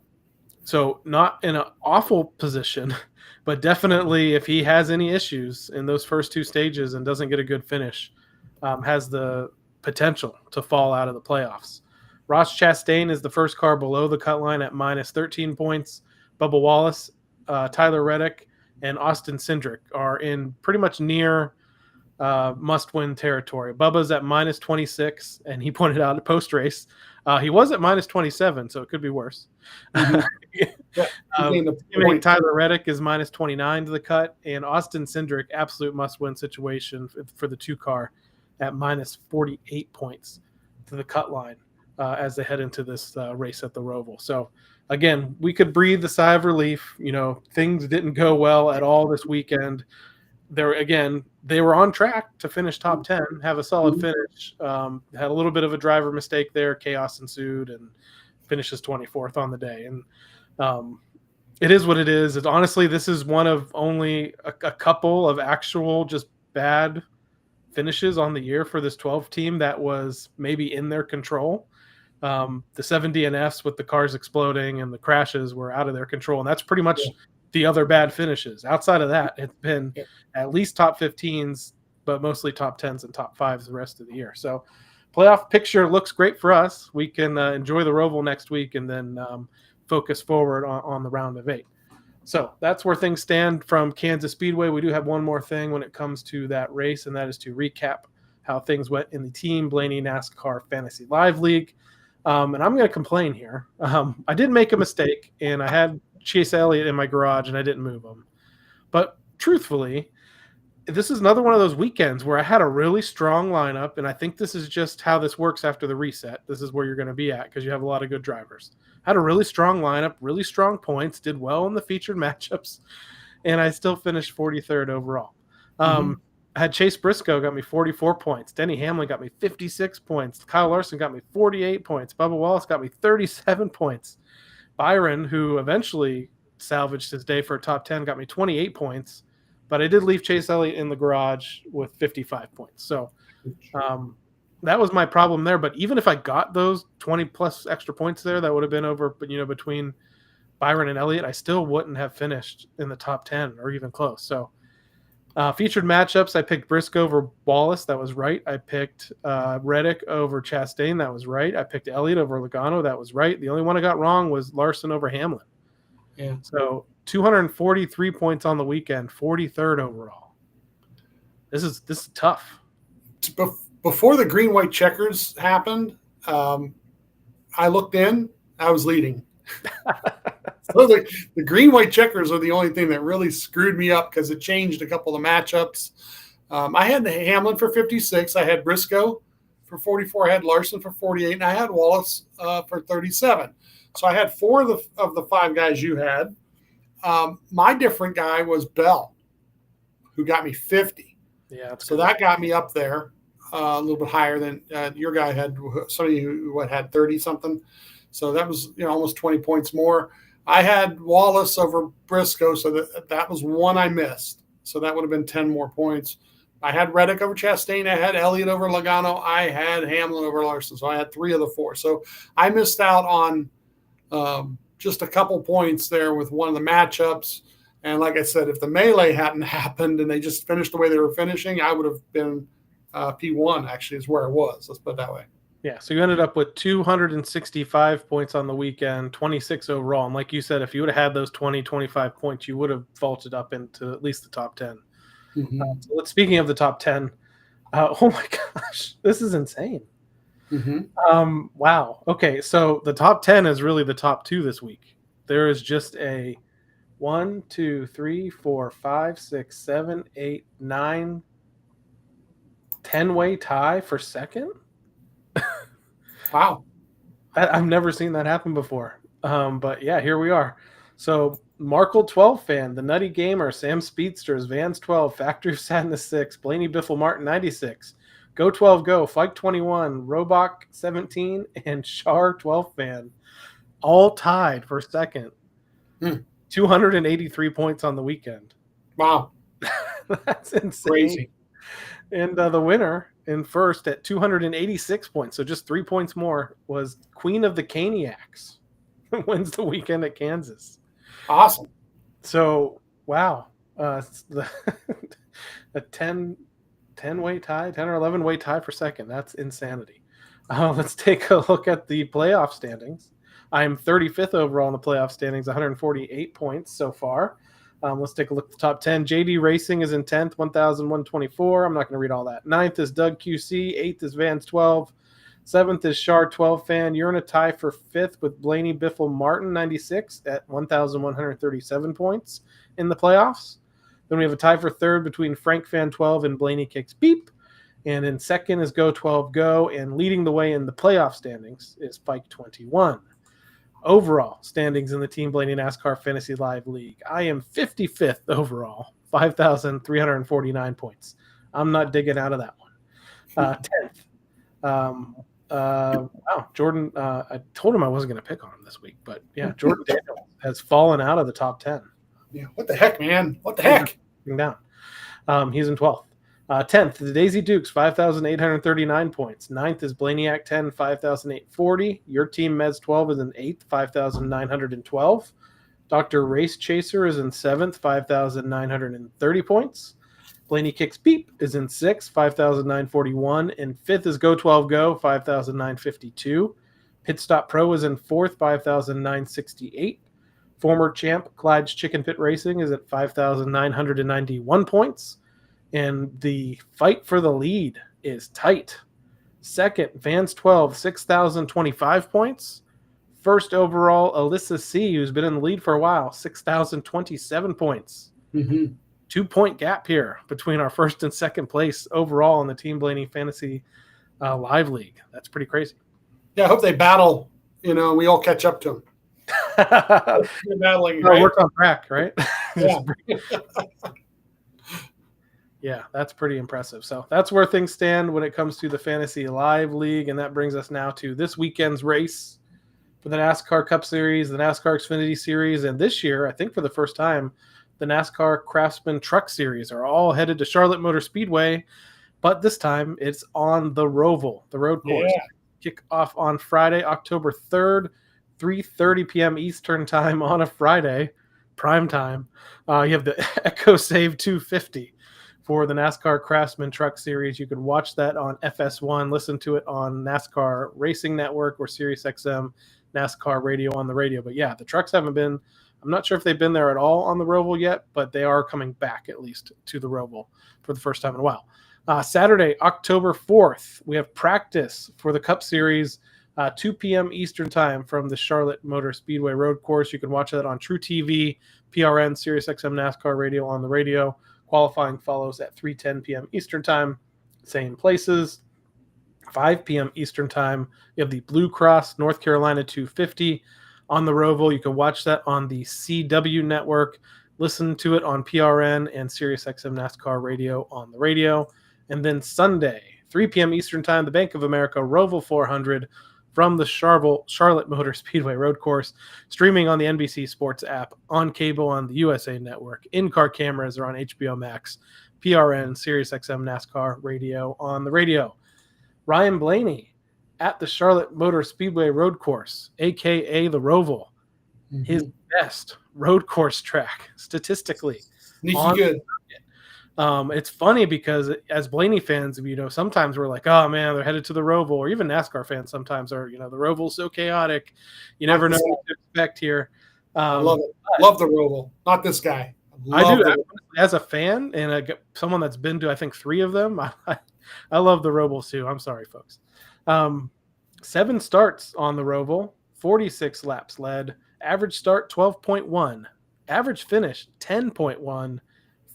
So not in an awful position, but definitely if he has any issues in those first two stages and doesn't get a good finish, has the potential to fall out of the playoffs. Ross Chastain is the first car below the cut line at minus 13 points. Bubba Wallace, Tyler Reddick, and Austin Cindric are in pretty much near must-win territory. Bubba's at minus 26, and he pointed out at post-race he was at minus 27, so it could be worse. Tyler Reddick is minus 29 to the cut, and Austin Cindric, absolute must-win situation for the two-car at minus 48 points to the cut line as they head into this race at the Roval. So, again, we could breathe a sigh of relief. Things didn't go well at all this weekend. They were on track to finish top 10, have a solid finish. Had a little bit of a driver mistake there. Chaos ensued and finishes 24th on the day. And it is what it is. Honestly, this is one of only a couple of actual just bad finishes on the year for this 12 team that was maybe in their control. The 7 DNFs with the cars exploding and the crashes were out of their control. And that's pretty much the other bad finishes. Outside of that, it's been at least top 15s, but mostly top 10s and top 5s the rest of the year. So playoff picture looks great for us. We can enjoy the Roval next week and then focus forward on the round of 8. So that's where things stand from Kansas Speedway. We do have one more thing when it comes to that race, and that is to recap how things went in the Team Blaney NASCAR Fantasy Live League. And I'm going to complain here. I did make a mistake, and I had Chase Elliott in my garage, and I didn't move him. But truthfully, this is another one of those weekends where I had a really strong lineup, and I think this is just how this works after the reset. This is where you're going to be at because you have a lot of good drivers. Had a really strong lineup, really strong points, did well in the featured matchups, and I still finished 43rd overall. I had Chase Briscoe got me 44 points. Denny Hamlin got me 56 points. Kyle Larson got me 48 points. Bubba Wallace got me 37 points. Byron, who eventually salvaged his day for a top 10, got me 28 points. But I did leave Chase Elliott in the garage with 55 points. So that was my problem there. But even if I got those 20-plus extra points there, that would have been over, between Byron and Elliott, I still wouldn't have finished in the top 10 or even close. So featured matchups, I picked Briscoe over Wallace. That was right. I picked Reddick over Chastain. That was right. I picked Elliott over Logano. That was right. The only one I got wrong was Larson over Hamlin. Yeah. So 243 points on the weekend, 43rd overall. This is tough. Before the green white checkers happened, I looked in. I was leading. So the green white checkers are the only thing that really screwed me up because it changed a couple of matchups. I had Hamlin for 56. I had Briscoe for 44. I had Larson for 48, and I had Wallace for 37. So I had 4 of the 5 guys you had. My different guy was Bell, who got me 50. Yeah. So that got me up there a little bit higher than your guy had. Somebody who had 30 something. So that was almost 20 points more. I had Wallace over Briscoe, so that was one I missed. So that would have been 10 more points. I had Reddick over Chastain. I had Elliott over Logano. I had Hamlin over Larson. So I had 3 of the 4. So I missed out on just a couple points there with one of the matchups. And like I said, if the melee hadn't happened and they just finished the way they were finishing, I would have been P1 actually is where I was. Let's put it that way. Yeah, so you ended up with 265 points on the weekend, 26 overall. And like you said, if you would have had those 25 points, you would have vaulted up into at least the top 10. So speaking of the top 10, oh my gosh, this is insane. Wow. Okay, so the top 10 is really the top 2 this week. There is just a 1, 2, 3, 4, 5, 6, 7, 8, 9, 10-way tie for second. Wow. I've never seen that happen before. But yeah, here we are. So Markle 12 fan, the Nutty Gamer, Sam Speedsters, Vans 12, Factory of Sadness 6, Blaney Biffle Martin 96, Go 12 Go, Fike 21, Robach 17, and Char 12 fan, all tied for second. 283 points on the weekend. Wow. That's insane. Crazy. And the winner in first at 286 points, so just 3 points more, was Queen of the Caniacs. Wins the weekend at Kansas. Awesome. So, wow. A 10 way tie, 10 or 11 way tie for second. That's insanity. Let's take a look at the playoff standings. I am 35th overall in the playoff standings, 148 points so far. Let's take a look at the top 10. JD Racing is in 10th, 1,124. I'm not going to read all that. 9th is Doug QC. 8th is Vans 12. 7th is Char 12 fan. You're in a tie for 5th with Blaney Biffle Martin 96 at 1,137 points in the playoffs. Then we have a tie for 3rd between Frank fan 12 and Blaney Kicks Beep. And in 2nd is Go 12 Go. And leading the way in the playoff standings is Pike 21. Overall standings in the Team Blaney NASCAR Fantasy Live League. I am 55th overall, 5,349 points. I'm not digging out of that one. 10th. Wow, Jordan. I told him I wasn't going to pick on him this week, but yeah, Jordan Daniels has fallen out of the top 10. Yeah, what the heck, man? What the heck? Down. He's in 12th. 10th, the Daisy Dukes, 5,839 points. 9th is Blaneyhack 10, 5,840. Your team Meds 12 is in 8th, 5,912. Dr. Race Chaser is in 7th, 5,930 points. Blaney Kicks Beep is in 6th, 5,941. And 5th is Go 12 Go, 5,952. Pit Stop Pro is in 4th, 5,968. Former champ Clyde's Chicken Pit Racing is at 5,991 points. And the fight for the lead is tight. Second, Vans 12, 6,025 points. First overall, Alyssa C., who's been in the lead for a while, 6,027 points. 2 point gap here between our first and second place overall in the Team Blaney Fantasy Live League. That's pretty crazy. Yeah, I hope they battle. We all catch up to them. They're battling. Right? Work on track, right? Yeah. Yeah, that's pretty impressive. So that's where things stand when it comes to the Fantasy Live League. And that brings us now to this weekend's race for the NASCAR Cup Series, the NASCAR Xfinity Series. And this year, I think for the first time, the NASCAR Craftsman Truck Series are all headed to Charlotte Motor Speedway. But this time, it's on the Roval, the road course. Yeah. Kick off on Friday, October 3rd, 3:30 p.m. Eastern time on a Friday, prime time. You have the Echo Save 250. For the NASCAR Craftsman Truck Series. You can watch that on FS1, listen to it on NASCAR Racing Network or SiriusXM NASCAR Radio on the radio. But yeah, the trucks haven't been, I'm not sure if they've been there at all on the Roval yet, but they are coming back at least to the Roval for the first time in a while. Saturday, October 4th, we have practice for the Cup Series, 2 p.m. Eastern time from the Charlotte Motor Speedway Road Course. You can watch that on True TV, PRN, SiriusXM NASCAR Radio on the radio. Qualifying follows at 3:10 p.m. Eastern time, same places. 5 p.m. Eastern time, you have the Blue Cross North Carolina 250 on the Roval. You can watch that on the CW network, listen to it on PRN and SiriusXM NASCAR Radio on the radio. And then Sunday, 3 p.m. Eastern time, the Bank of America Roval 400 from the Charlotte Motor Speedway Road Course, streaming on the NBC Sports app, on cable on the USA Network, in-car cameras are on HBO Max, PRN, SiriusXM NASCAR Radio on the radio. Ryan Blaney at the Charlotte Motor Speedway Road Course, a.k.a. the Roval, his best road course track statistically. Sneaky good. It's funny because as Blaney fans, sometimes we're like, oh man, they're headed to the Roval, or even NASCAR fans sometimes are, the Roval's so chaotic. You never know what to expect here. I love it. Love the Roval. Not this guy. I do. As a fan and someone that's been to, I think, 3 of them, I love the Roval too. I'm sorry, folks. 7 starts on the Roval, 46 laps led, average start 12.1, average finish 10.1,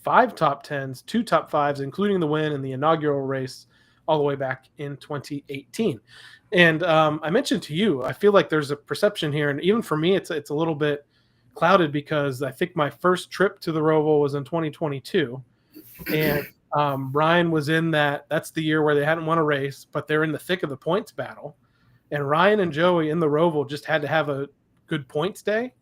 5 top 10s, 2 top 5s, including the win in the inaugural race all the way back in 2018. And I mentioned to you, I feel like there's a perception here, and even for me, it's a little bit clouded because I think my first trip to the Roval was in 2022, and Ryan was in that's the year where they hadn't won a race, but they're in the thick of the points battle, and Ryan and Joey in the Roval just had to have a good points day.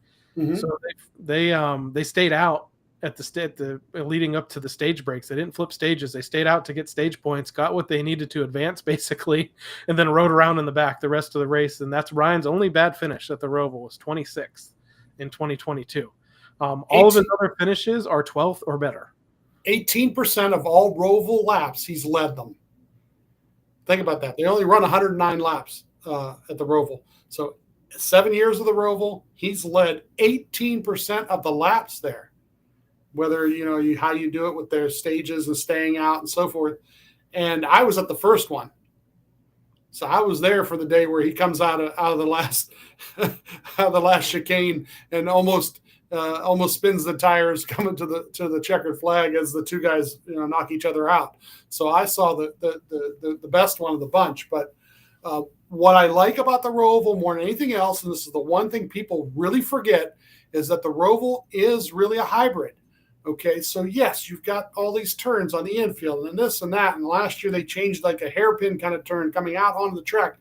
So they stayed out at the leading up to the stage breaks. They didn't flip stages. They stayed out to get stage points, got what they needed to advance basically, and then rode around in the back the rest of the race. And that's Ryan's only bad finish at the Roval, was 26th in 2022. All of his other finishes are 12th or better. 18% of all Roval laps, he's led them. Think about that. They only run 109 laps at the Roval. So 7 years of the Roval, he's led 18% of the laps there. Whether, how you do it with their stages and staying out and so forth. And I was at the first one. So I was there for the day where he comes out of the last out of the last chicane and almost spins the tires coming to the checkered flag as the two guys knock each other out. So I saw the best one of the bunch. But what I like about the Roval more than anything else, and this is the one thing people really forget, is that the Roval is really a hybrid. Okay, so yes, you've got all these turns on the infield and this and that. And last year they changed like a hairpin kind of turn coming out onto the track.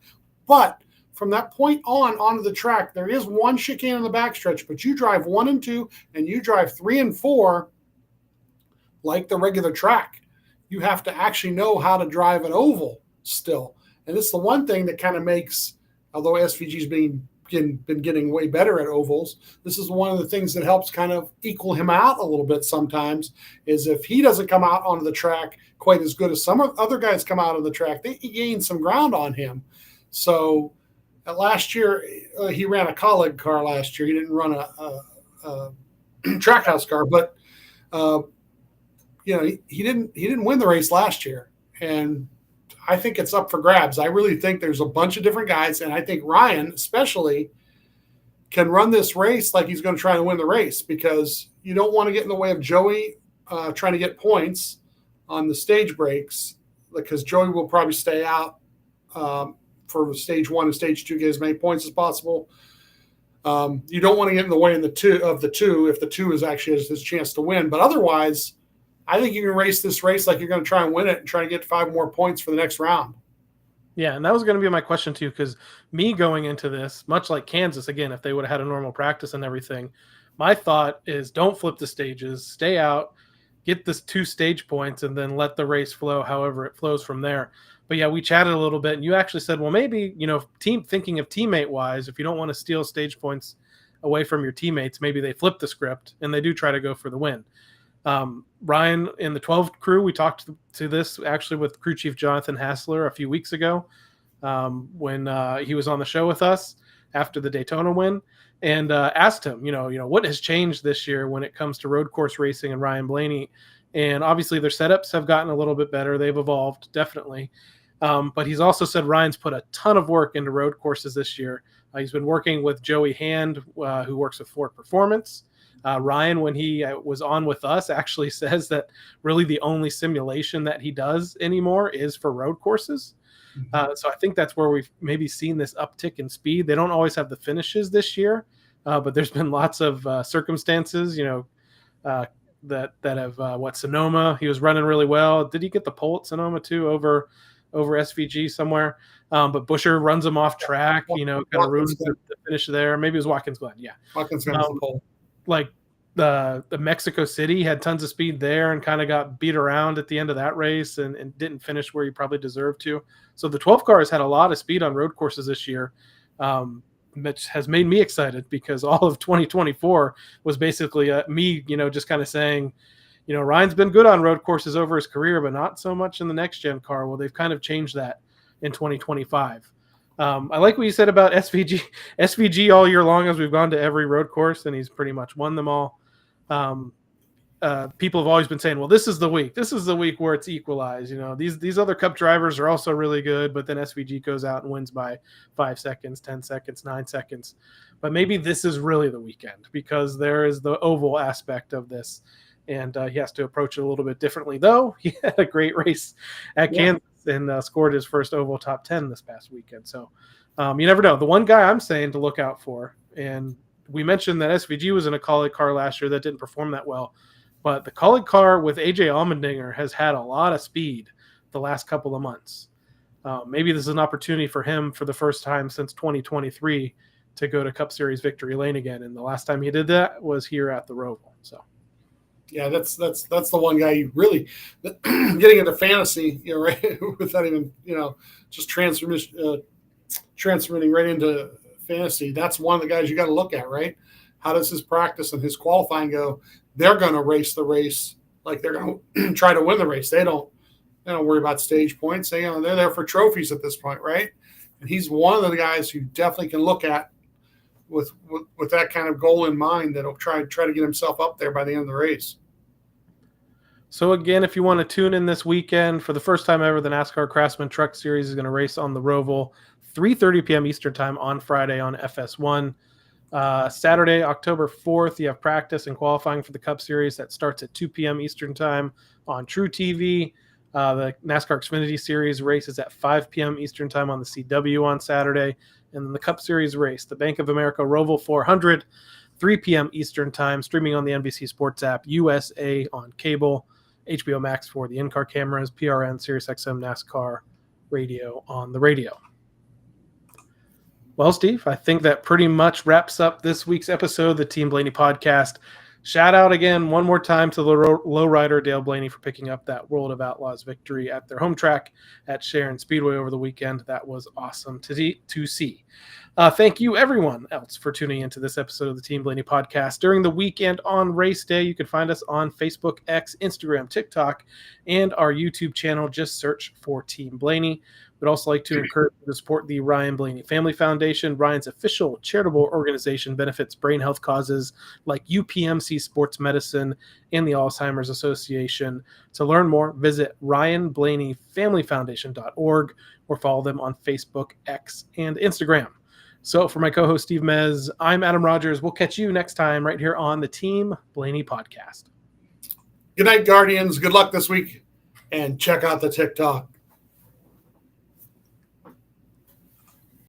But from that point onto the track, there is one chicane in the backstretch, but you drive 1 and 2 and you drive 3 and 4 like the regular track. You have to actually know how to drive an oval still. And it's the one thing that kind of makes, although SVG's been getting way better at ovals, this is one of the things that helps kind of equal him out a little bit sometimes, is if he doesn't come out onto the track quite as good as some other guys come out on the track, they gain some ground on him. So last year, he ran a colleague car last year. He didn't run a trackhouse car, but he didn't win the race last year. And I think it's up for grabs. I really think there's a bunch of different guys, and I think Ryan especially can run this race like he's going to try to win the race, because you don't want to get in the way of Joey trying to get points on the stage breaks, because Joey will probably stay out for stage 1 and stage 2, get as many points as possible. You don't want to get in the way of the two if the 2 is actually his chance to win. But otherwise, I think you can race this race like you're going to try and win it and try to get 5 more points for the next round. Yeah, and that was going to be my question too, because me going into this, much like Kansas, again, if they would have had a normal practice and everything, my thought is don't flip the stages, stay out, get this 2 stage points, and then let the race flow however it flows from there. But yeah, we chatted a little bit, and you actually said, well, maybe, thinking of teammate-wise, if you don't want to steal stage points away from your teammates, maybe they flip the script and they do try to go for the win. Ryan in the 12 crew, we talked to this actually with crew chief Jonathan Hassler a few weeks ago when he was on the show with us after the Daytona win, and asked him, what has changed this year when it comes to road course racing and Ryan Blaney. And obviously their setups have gotten a little bit better. They've evolved, definitely. But he's also said Ryan's put a ton of work into road courses this year. He's been working with Joey Hand, who works with Ford Performance. Ryan, when he was on with us, actually says that really the only simulation that he does anymore is for road courses. So I think that's where we've maybe seen this uptick in speed. They don't always have the finishes this year, but there's been lots of circumstances, that have Sonoma. He was running really well. Did he get the pole at Sonoma too over SVG somewhere? But Busher runs him off track, kind of ruins the finish there. Maybe it was Watkins Glen. Yeah. Watkins Glen the pole. Like the Mexico City had tons of speed there and kind of got beat around at the end of that race and didn't finish where he probably deserved to. So the 12 cars had a lot of speed on road courses this year, which has made me excited, because all of 2024 was basically me, just kind of saying, Ryan's been good on road courses over his career, but not so much in the next gen car. Well, they've kind of changed that in 2025. I like what you said about SVG all year long, as we've gone to every road course and he's pretty much won them all. People have always been saying, well, this is the week where it's equalized. These other Cup drivers are also really good, but then SVG goes out and wins by 5 seconds, 10 seconds, 9 seconds. But maybe this is really the weekend, because there is the oval aspect of this, and he has to approach it a little bit differently, though. He had a great race at Kansas and scored his first oval top 10 this past weekend. So you never know. The one guy I'm saying to look out for, and we mentioned that SVG was in a colleague car last year that didn't perform that well, but the colleague car with AJ Allmendinger has had a lot of speed the last couple of months. Maybe this is an opportunity for him for the first time since 2023 to go to Cup Series victory lane again. And the last time he did that was here at the Roval. So, Yeah, that's the one guy you really getting into fantasy, right? Without even just transmitting right into fantasy. That's one of the guys you got to look at, right? How does his practice and his qualifying go? They're going to race the race like they're going to try to win the race. They don't worry about stage points. They're there for trophies at this point, right? And he's one of the guys who definitely can look at with that kind of goal in mind that'll try to get himself up there by the end of the race. So again, if you want to tune in this weekend, for the first time ever, the NASCAR Craftsman Truck Series is going to race on the Roval, 3:30 p.m. Eastern Time on Friday on FS1. Saturday, October 4th, you have practice and qualifying for the Cup Series that starts at 2 p.m. Eastern Time on True TV. The NASCAR Xfinity Series races at 5 p.m. Eastern Time on the CW on Saturday. And then the Cup Series race, the Bank of America Roval 400, 3 p.m. Eastern Time, streaming on the NBC Sports app, USA on cable, HBO Max for the in-car cameras, PRN, SiriusXM, NASCAR radio on the radio. Well, Steve, I think that pretty much wraps up this week's episode of the Team Blaney podcast. Shout out again one more time to the lowrider Dale Blaney for picking up that World of Outlaws victory at their home track at Sharon Speedway over the weekend. That was awesome to see. Thank you, everyone else, for tuning into this episode of the Team Blaney podcast. During the weekend on race day, you can find us on Facebook, X, Instagram, TikTok, and our YouTube channel. Just search for Team Blaney. We'd also like to encourage you to support the Ryan Blaney Family Foundation. Ryan's official charitable organization benefits brain health causes like UPMC Sports Medicine and the Alzheimer's Association. To learn more, visit ryanblaneyfamilyfoundation.org or follow them on Facebook, X, and Instagram. So for my co-host Steve Mez, I'm Adam Rogers. We'll catch you next time right here on the Team Blaney podcast. Good night, Guardians. Good luck this week, and check out the TikTok.